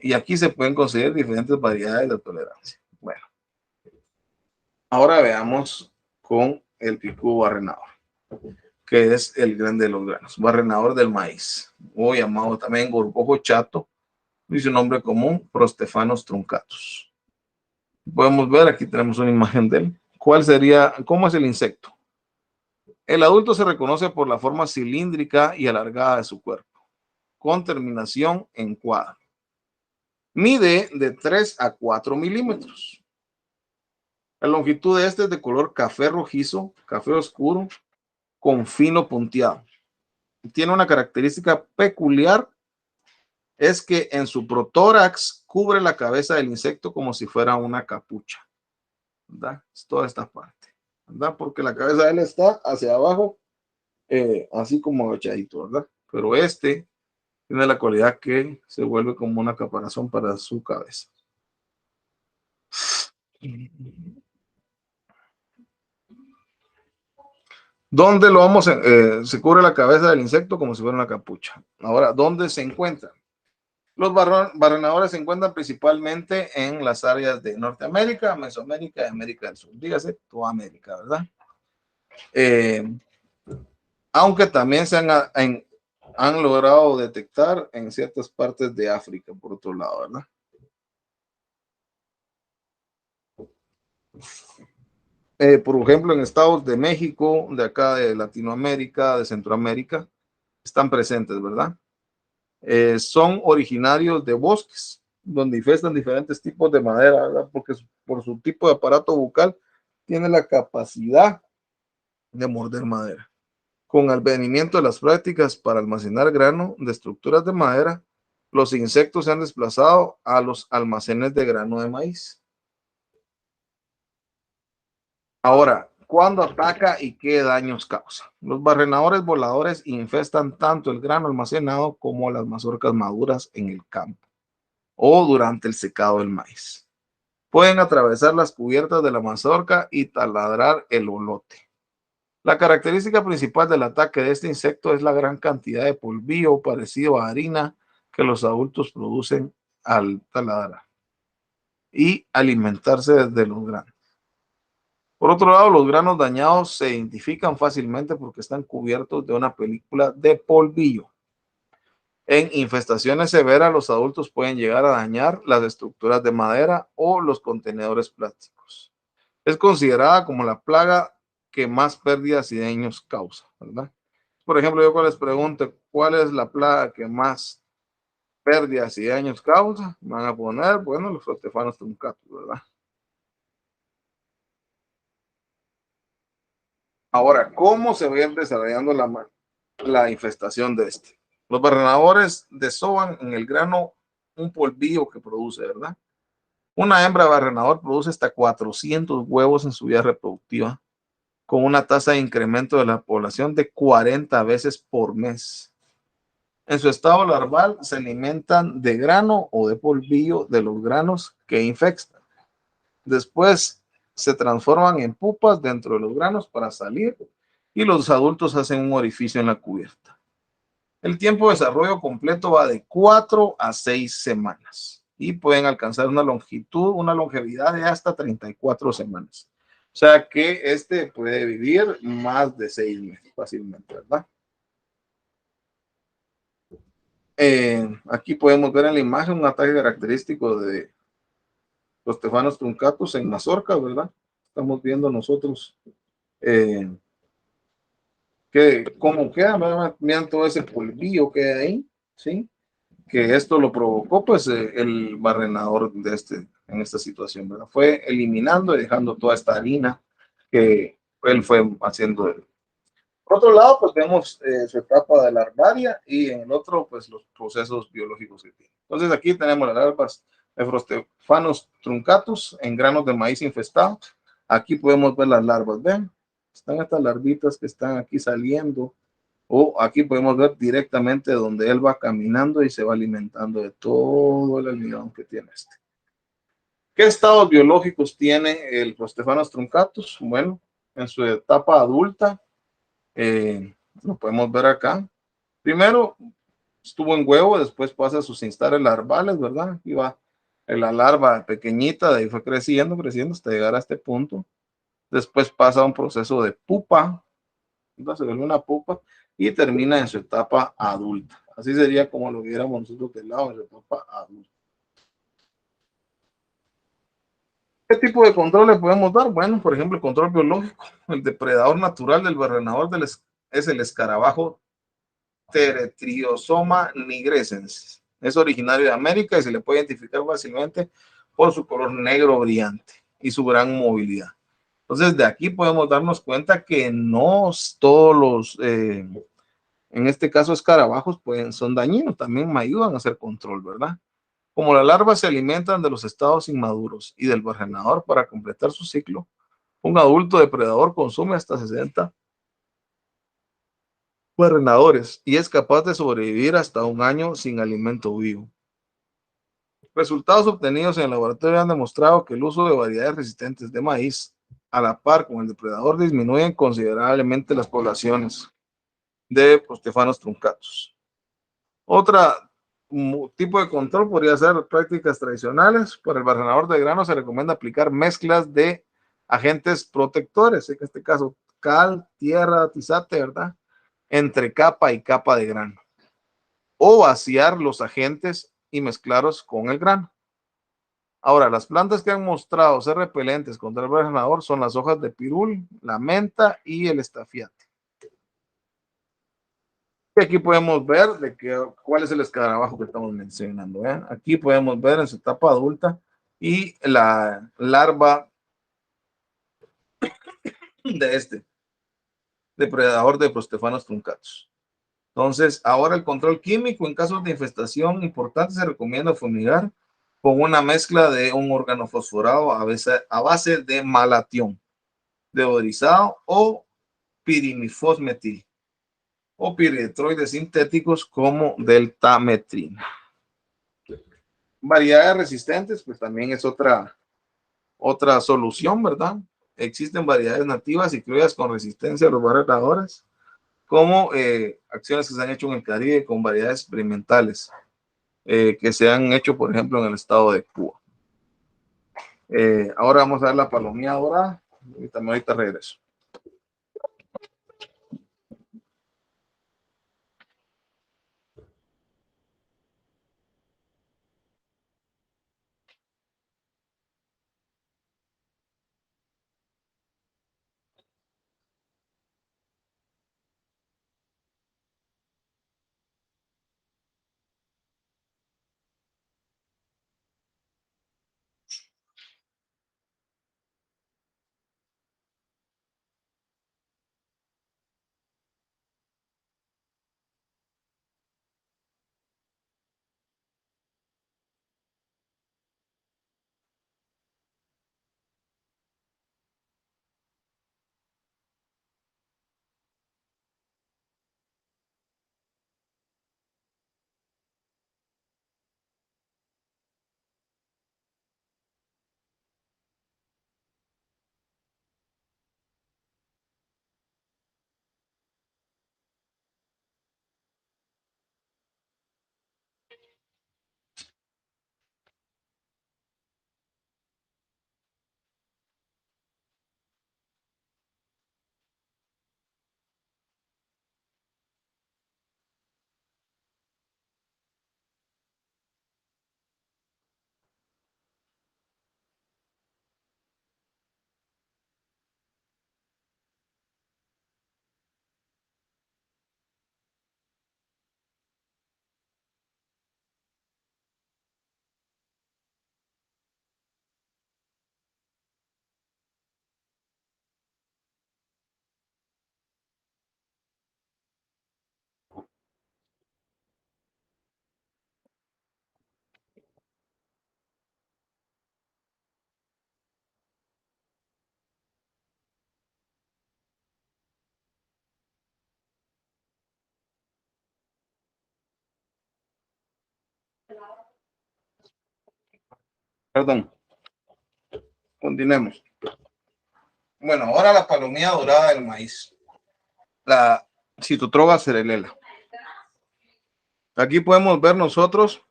Y aquí se pueden conseguir diferentes variedades de tolerancia. Bueno, ahora veamos con el picudo barrenador, que es el grande de los granos, barrenador del maíz, o llamado también gorgojo chato, y su nombre común, Prostephanos truncatus. Podemos ver, aquí tenemos una imagen de él. ¿Cómo es el insecto? El adulto se reconoce por la forma cilíndrica y alargada de su cuerpo, con terminación en cuadro. Mide de 3 a 4 milímetros. La longitud de este es de color café rojizo, café oscuro, con fino punteado. Tiene una característica peculiar, es que en su protórax cubre la cabeza del insecto como si fuera una capucha, ¿verdad? Es toda esta parte, ¿verdad? Porque la cabeza de él está hacia abajo, así como agachadito, ¿verdad? Pero este tiene la cualidad que se vuelve como una caparazón para su cabeza. ¿Dónde lo vamos a, se cubre la cabeza del insecto como si fuera una capucha? Ahora, ¿dónde se encuentran? Los barrenadores se encuentran principalmente en las áreas de Norteamérica, Mesoamérica y América del Sur. Dígase, toda América, ¿verdad? Aunque también han logrado detectar en ciertas partes de África, por otro lado, ¿verdad? Por ejemplo, en estados de México, de acá de Latinoamérica, de Centroamérica, están presentes, ¿verdad? Son originarios de bosques, donde infestan diferentes tipos de madera, ¿verdad? Porque por su tipo de aparato bucal tiene la capacidad de morder madera. Con el venimiento de las prácticas para almacenar grano de estructuras de madera, los insectos se han desplazado a los almacenes de grano de maíz. Ahora, ¿cuándo ataca y qué daños causa? Los barrenadores voladores infestan tanto el grano almacenado como las mazorcas maduras en el campo o durante el secado del maíz. Pueden atravesar las cubiertas de la mazorca y taladrar el olote. La característica principal del ataque de este insecto es la gran cantidad de polvillo parecido a harina que los adultos producen al taladrar y alimentarse de los granos. Por otro lado, los granos dañados se identifican fácilmente porque están cubiertos de una película de polvillo. En infestaciones severas, los adultos pueden llegar a dañar las estructuras de madera o los contenedores plásticos. Es considerada como la plaga que más pérdidas y daños causa, ¿verdad? Por ejemplo, yo cuando les pregunto cuál es la plaga que más pérdidas y daños causa, van a poner, bueno, los Prostephanos truncatus, ¿verdad? Ahora, ¿cómo se va a ir desarrollando la infestación de este? Los barrenadores desoban en el grano un polvillo que produce, ¿verdad? Una hembra barrenador produce hasta 400 huevos en su vida reproductiva, con una tasa de incremento de la población de 40 veces por mes. En su estado larval se alimentan de grano o de polvillo de los granos que infectan. Después se transforman en pupas dentro de los granos para salir y los adultos hacen un orificio en la cubierta. El tiempo de desarrollo completo va de 4 a 6 semanas y pueden alcanzar una longevidad de hasta 34 semanas. O sea que este puede vivir más de 6 meses fácilmente, ¿verdad? Aquí podemos ver en la imagen un ataque característico de los Prostephanos truncatus en mazorca, ¿verdad? Estamos viendo nosotros eh, cómo queda, vean todo ese polvillo que hay ahí, ¿sí? Que esto lo provocó, pues, el barrenador en esta situación, ¿verdad? Fue eliminando y dejando toda esta harina que él fue haciendo. Por otro lado, pues vemos su etapa de larvaria y en el otro, pues los procesos biológicos que tiene. Entonces aquí tenemos las larvas de Prostephanos truncatus en granos de maíz infestados. Aquí podemos ver las larvas, ven, están estas larvitas que están aquí saliendo, o aquí podemos ver directamente donde él va caminando y se va alimentando de todo el almidón que tiene ¿Qué estados biológicos tiene el Prostephanos truncatus? Bueno, en su etapa adulta, lo podemos ver acá. Primero estuvo en huevo, después pasa a sus instares larvales, ¿verdad? Aquí va la larva pequeñita, de ahí fue creciendo, creciendo hasta llegar a este punto. Después pasa a un proceso de pupa, entonces se vuelve una pupa y termina en su etapa adulta. Así sería como lo viéramos nosotros del lado, en su etapa adulta. ¿Qué tipo de control le podemos dar? Bueno, por ejemplo, el control biológico. El depredador natural del barrenador es el escarabajo Teretriosoma nigrescens. Es originario de América y se le puede identificar fácilmente por su color negro brillante y su gran movilidad. Entonces, de aquí podemos darnos cuenta que no todos los, en este caso, escarabajos son dañinos, también me ayudan a hacer control, ¿verdad? Como las larvas se alimentan de los estados inmaduros y del barrenador para completar su ciclo, un adulto depredador consume hasta 60 barrenadores y es capaz de sobrevivir hasta un año sin alimento vivo. Resultados obtenidos en el laboratorio han demostrado que el uso de variedades resistentes de maíz a la par con el depredador disminuyen considerablemente las poblaciones de Prostefanos truncatus. Otra tipo de control podría ser prácticas tradicionales. Para el barrenador de grano se recomienda aplicar mezclas de agentes protectores, en este caso cal, tierra, tizate, ¿verdad? Entre capa y capa de grano. O vaciar los agentes y mezclarlos con el grano. Ahora, las plantas que han mostrado ser repelentes contra el barrenador son las hojas de pirul, la menta y el estafiate. Y aquí podemos ver cuál es el escarabajo que estamos mencionando. Aquí podemos ver en su etapa adulta y la larva de este depredador de Prostefanos truncatus. Entonces, ahora el control químico en casos de infestación importante se recomienda fumigar con una mezcla de un organofosforado a base de malatión, deodorizado o pirimifosmetil o piridetroides sintéticos como deltametrina. Variedades resistentes, pues también es otra solución, ¿verdad? Existen variedades nativas y criollas con resistencia a los barrenadores, como acciones que se han hecho en el Caribe con variedades experimentales que se han hecho, por ejemplo, en el estado de Cuba. Ahora vamos a ver la palomía dorada y también ahorita regreso. Perdón, continuemos. Bueno, ahora la palomilla dorada del maíz, la Citotroga cerelela. Aquí podemos ver nosotros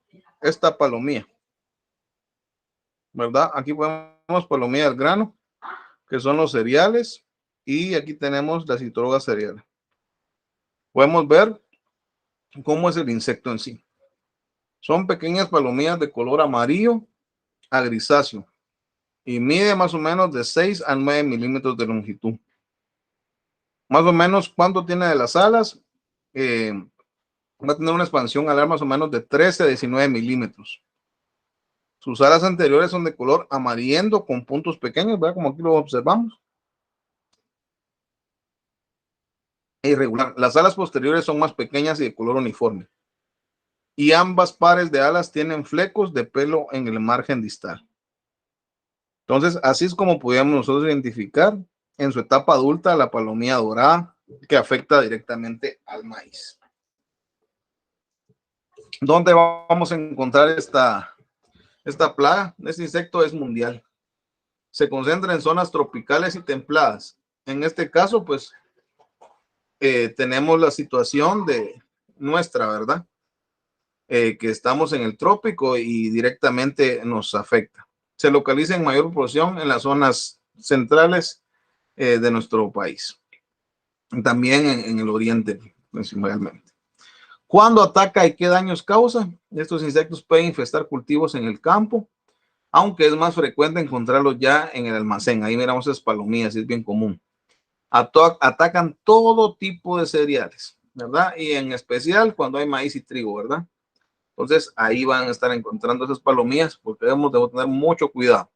esta palomilla, ¿verdad? Aquí podemos palomilla del grano, que son los cereales, y aquí tenemos la Citotroga cereal. Podemos ver cómo es el insecto en sí. Son pequeñas palomillas de color amarillo a grisáceo y mide más o menos de 6 a 9 milímetros de longitud. Más o menos, ¿cuánto tiene de las alas? Va a tener una expansión alar más o menos de 13 a 19 milímetros. Sus alas anteriores son de color amarillento con puntos pequeños, ¿verdad? Como aquí lo observamos. Irregular. Las alas posteriores son más pequeñas y de color uniforme. Y ambas pares de alas tienen flecos de pelo en el margen distal. Entonces, así es como podríamos nosotros identificar en su etapa adulta la palomilla dorada que afecta directamente al maíz. ¿Dónde vamos a encontrar esta plaga? Este insecto es mundial. Se concentra en zonas tropicales y templadas. En este caso, pues, tenemos la situación de nuestra, ¿verdad? Que estamos en el trópico y directamente nos afecta. Se localiza en mayor proporción en las zonas centrales de nuestro país. También en el oriente, principalmente. ¿Cuándo ataca y qué daños causa? Estos insectos pueden infestar cultivos en el campo, aunque es más frecuente encontrarlos ya en el almacén. Ahí miramos esas palomillas, es bien común. Atacan todo tipo de cereales, ¿verdad? Y en especial cuando hay maíz y trigo, ¿verdad? Entonces ahí van a estar encontrando esas palomillas porque debemos de tener mucho cuidado.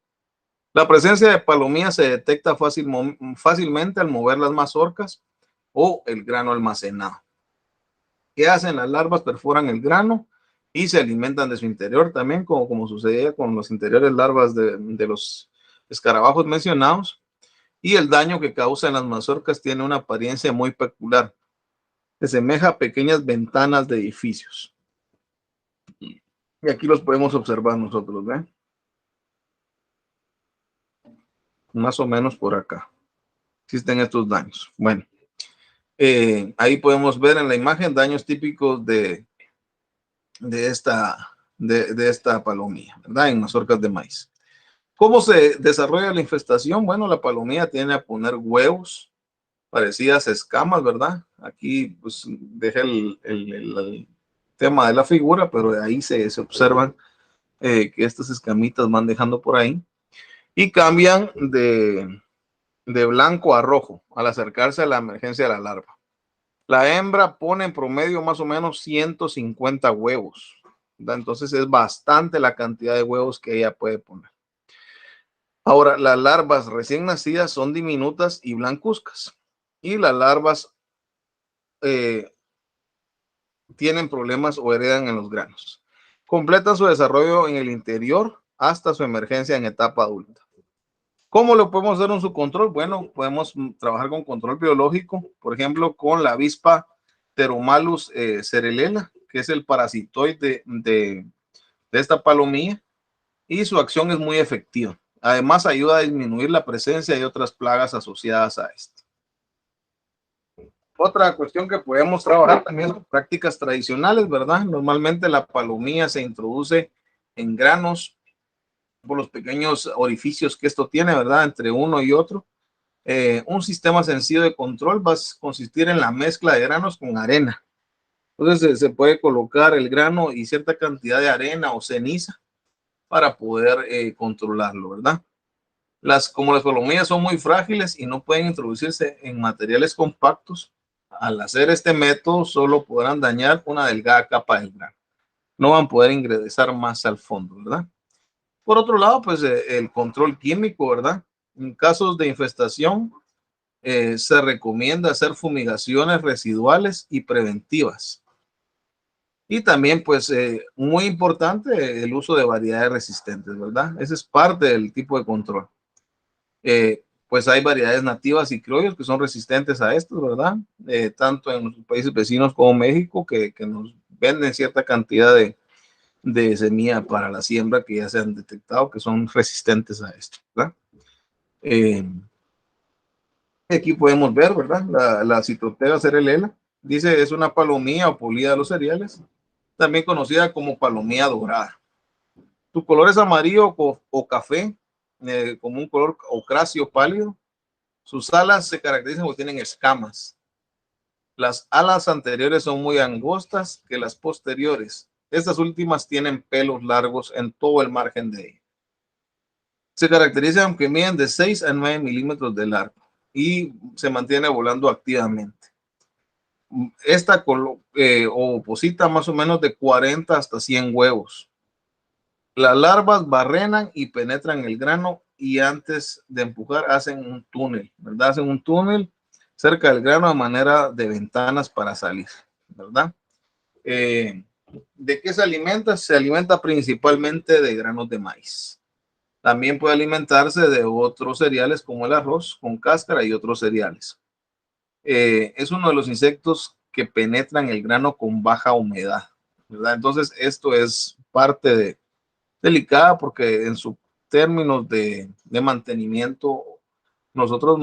La presencia de palomillas se detecta fácilmente al mover las mazorcas o el grano almacenado. ¿Qué hacen? Las larvas perforan el grano y se alimentan de su interior también, como sucedía con los interiores larvas de los escarabajos mencionados. Y el daño que causan las mazorcas tiene una apariencia muy peculiar. Se asemeja a pequeñas ventanas de edificios. Y aquí los podemos observar nosotros, ¿ven? Más o menos por acá. Existen estos daños. Bueno, ahí podemos ver en la imagen daños típicos de esta palomilla, ¿verdad? En mazorcas de maíz. ¿Cómo se desarrolla la infestación? Bueno, la palomilla tiende a poner huevos parecidas a escamas, ¿verdad? Aquí pues dejé el tema de la figura, pero de ahí se observan que estas escamitas van dejando por ahí y cambian de blanco a rojo al acercarse a la emergencia de la larva. La hembra pone en promedio más o menos 150 huevos, ¿verdad? Entonces es bastante la cantidad de huevos que ella puede poner. Ahora, las larvas recién nacidas son diminutas y blancuzcas. Y las larvas tienen problemas o heredan en los granos. Completan su desarrollo en el interior hasta su emergencia en etapa adulta. ¿Cómo lo podemos hacer en su control? Bueno, podemos trabajar con control biológico, por ejemplo, con la avispa Pteromalus cerelela, que es el parasitoide de esta palomilla, y su acción es muy efectiva. Además, ayuda a disminuir la presencia de otras plagas asociadas a esto. Otra cuestión que podemos trabajar también son prácticas tradicionales, ¿verdad? Normalmente la palomilla se introduce en granos por los pequeños orificios que esto tiene, ¿verdad? Entre uno y otro. Un sistema sencillo de control va a consistir en la mezcla de granos con arena. Entonces se puede colocar el grano y cierta cantidad de arena o ceniza para poder controlarlo, ¿verdad? Como las palomillas son muy frágiles y no pueden introducirse en materiales compactos, al hacer este método solo podrán dañar una delgada capa del grano. No van a poder ingresar más al fondo, ¿verdad? Por otro lado, pues el control químico, ¿verdad? En casos de infestación, se recomienda hacer fumigaciones residuales y preventivas. Y también, pues, muy importante, el uso de variedades resistentes, ¿verdad? Ese es parte del tipo de control. Pues hay variedades nativas y criollos que son resistentes a esto, ¿verdad? Tanto en los países vecinos como México, que nos venden cierta cantidad de semilla para la siembra que ya se han detectado que son resistentes a esto, ¿verdad? Aquí podemos ver, ¿verdad? La Citoptera cerelela. Dice, es una palomilla o polilla de los cereales, también conocida como palomilla dorada. Su color es amarillo o café, como un color ocráceo pálido. Sus alas se caracterizan porque tienen escamas. Las alas anteriores son muy angostas que las posteriores. Estas últimas tienen pelos largos en todo el margen de ella. Se caracterizan aunque miden de 6 a 9 milímetros de largo y se mantiene volando activamente. Esta oposita más o menos de 40 hasta 100 huevos. Las larvas barrenan y penetran el grano y antes de empujar hacen un túnel, ¿verdad? Hacen un túnel cerca del grano a manera de ventanas para salir, ¿verdad? ¿De qué se alimenta? Se alimenta principalmente de granos de maíz. También puede alimentarse de otros cereales como el arroz con cáscara y otros cereales. Es uno de los insectos que penetran el grano con baja humedad, ¿verdad? Entonces, esto es parte delicada porque en sus términos de mantenimiento, nosotros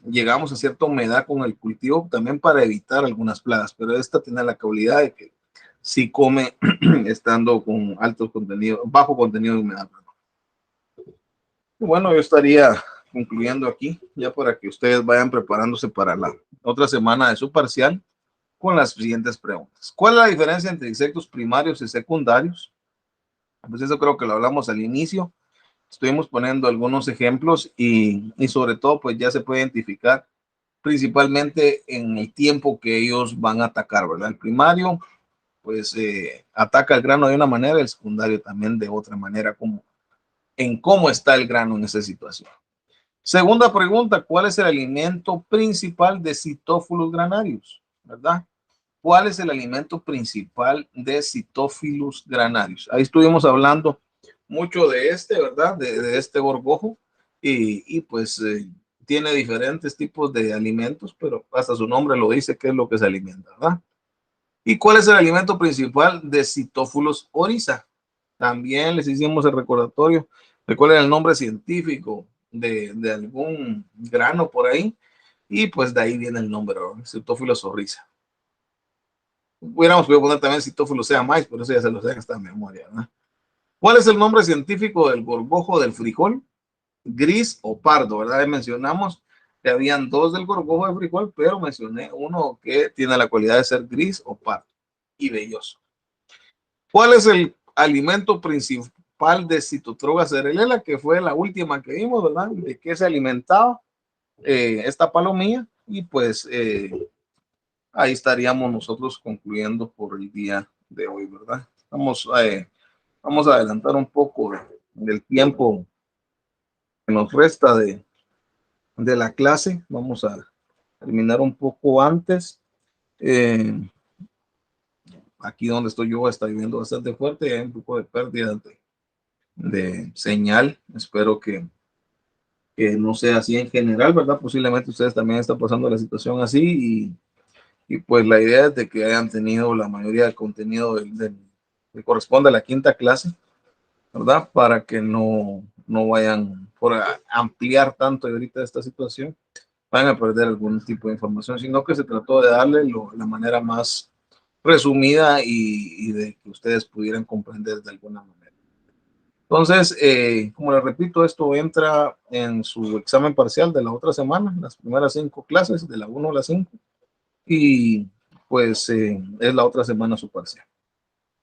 llegamos a cierta humedad con el cultivo también para evitar algunas plagas, pero esta tiene la cualidad de que sí come estando con altos contenidos, bajo contenido de humedad. Bueno, yo estaría concluyendo aquí, ya para que ustedes vayan preparándose para la otra semana de su parcial con las siguientes preguntas. ¿Cuál es la diferencia entre insectos primarios y secundarios? Pues eso creo que lo hablamos al inicio. Estuvimos poniendo algunos ejemplos y sobre todo pues ya se puede identificar principalmente en el tiempo que ellos van a atacar, ¿verdad? El primario pues ataca el grano de una manera, el secundario también de otra manera, como en cómo está el grano en esa situación. Segunda pregunta, ¿cuál es el alimento principal de Cytophilus granarius? ¿Verdad? ¿Cuál es el alimento principal de Cytophilus granarius? Ahí estuvimos hablando mucho de este, ¿verdad? De este gorgojo y pues tiene diferentes tipos de alimentos, pero hasta su nombre lo dice, qué es lo que se alimenta, ¿verdad? ¿Y cuál es el alimento principal de Cytophilus oryza? También les hicimos el recordatorio de cuál era el nombre científico de algún grano por ahí y pues de ahí viene el nombre, ¿verdad? Cytophilus oryza. Hubiéramos podido poner también Cytophilus sea mais, pero eso ya se lo sé hasta en memoria, ¿verdad? ¿Cuál es el nombre científico del gorgojo del frijol? Gris o pardo, ¿verdad? Y mencionamos que habían dos del gorgojo de frijol, pero mencioné uno que tiene la cualidad de ser gris o pardo y velloso. ¿Cuál es el alimento principal de Cytotroga cerelela, que fue la última que vimos, ¿verdad? ¿De qué se alimentaba esta palomilla? Y pues ahí estaríamos nosotros concluyendo por el día de hoy, ¿verdad? Vamos a adelantar un poco del tiempo que nos resta de la clase. Vamos a terminar un poco antes. Aquí donde estoy yo está lloviendo bastante fuerte, hay un poco de pérdida de señal. Espero que no sea así en general, ¿verdad? Posiblemente ustedes también están pasando la situación así y pues la idea es de que hayan tenido la mayoría del contenido que corresponde a la quinta clase, ¿verdad? Para que no vayan por ampliar tanto ahorita esta situación, van a perder algún tipo de información, sino que se trató de darle la manera más resumida y de que ustedes pudieran comprender de alguna manera. Entonces, como les repito, esto entra en su examen parcial de la otra semana, las primeras 5 clases, de la 1 a la 5, y pues es la otra semana su parcial.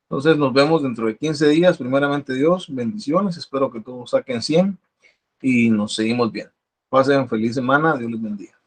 Entonces, nos vemos dentro de 15 días, primeramente Dios, bendiciones, espero que todos saquen 100 y nos seguimos viendo. Pasen feliz semana, Dios les bendiga.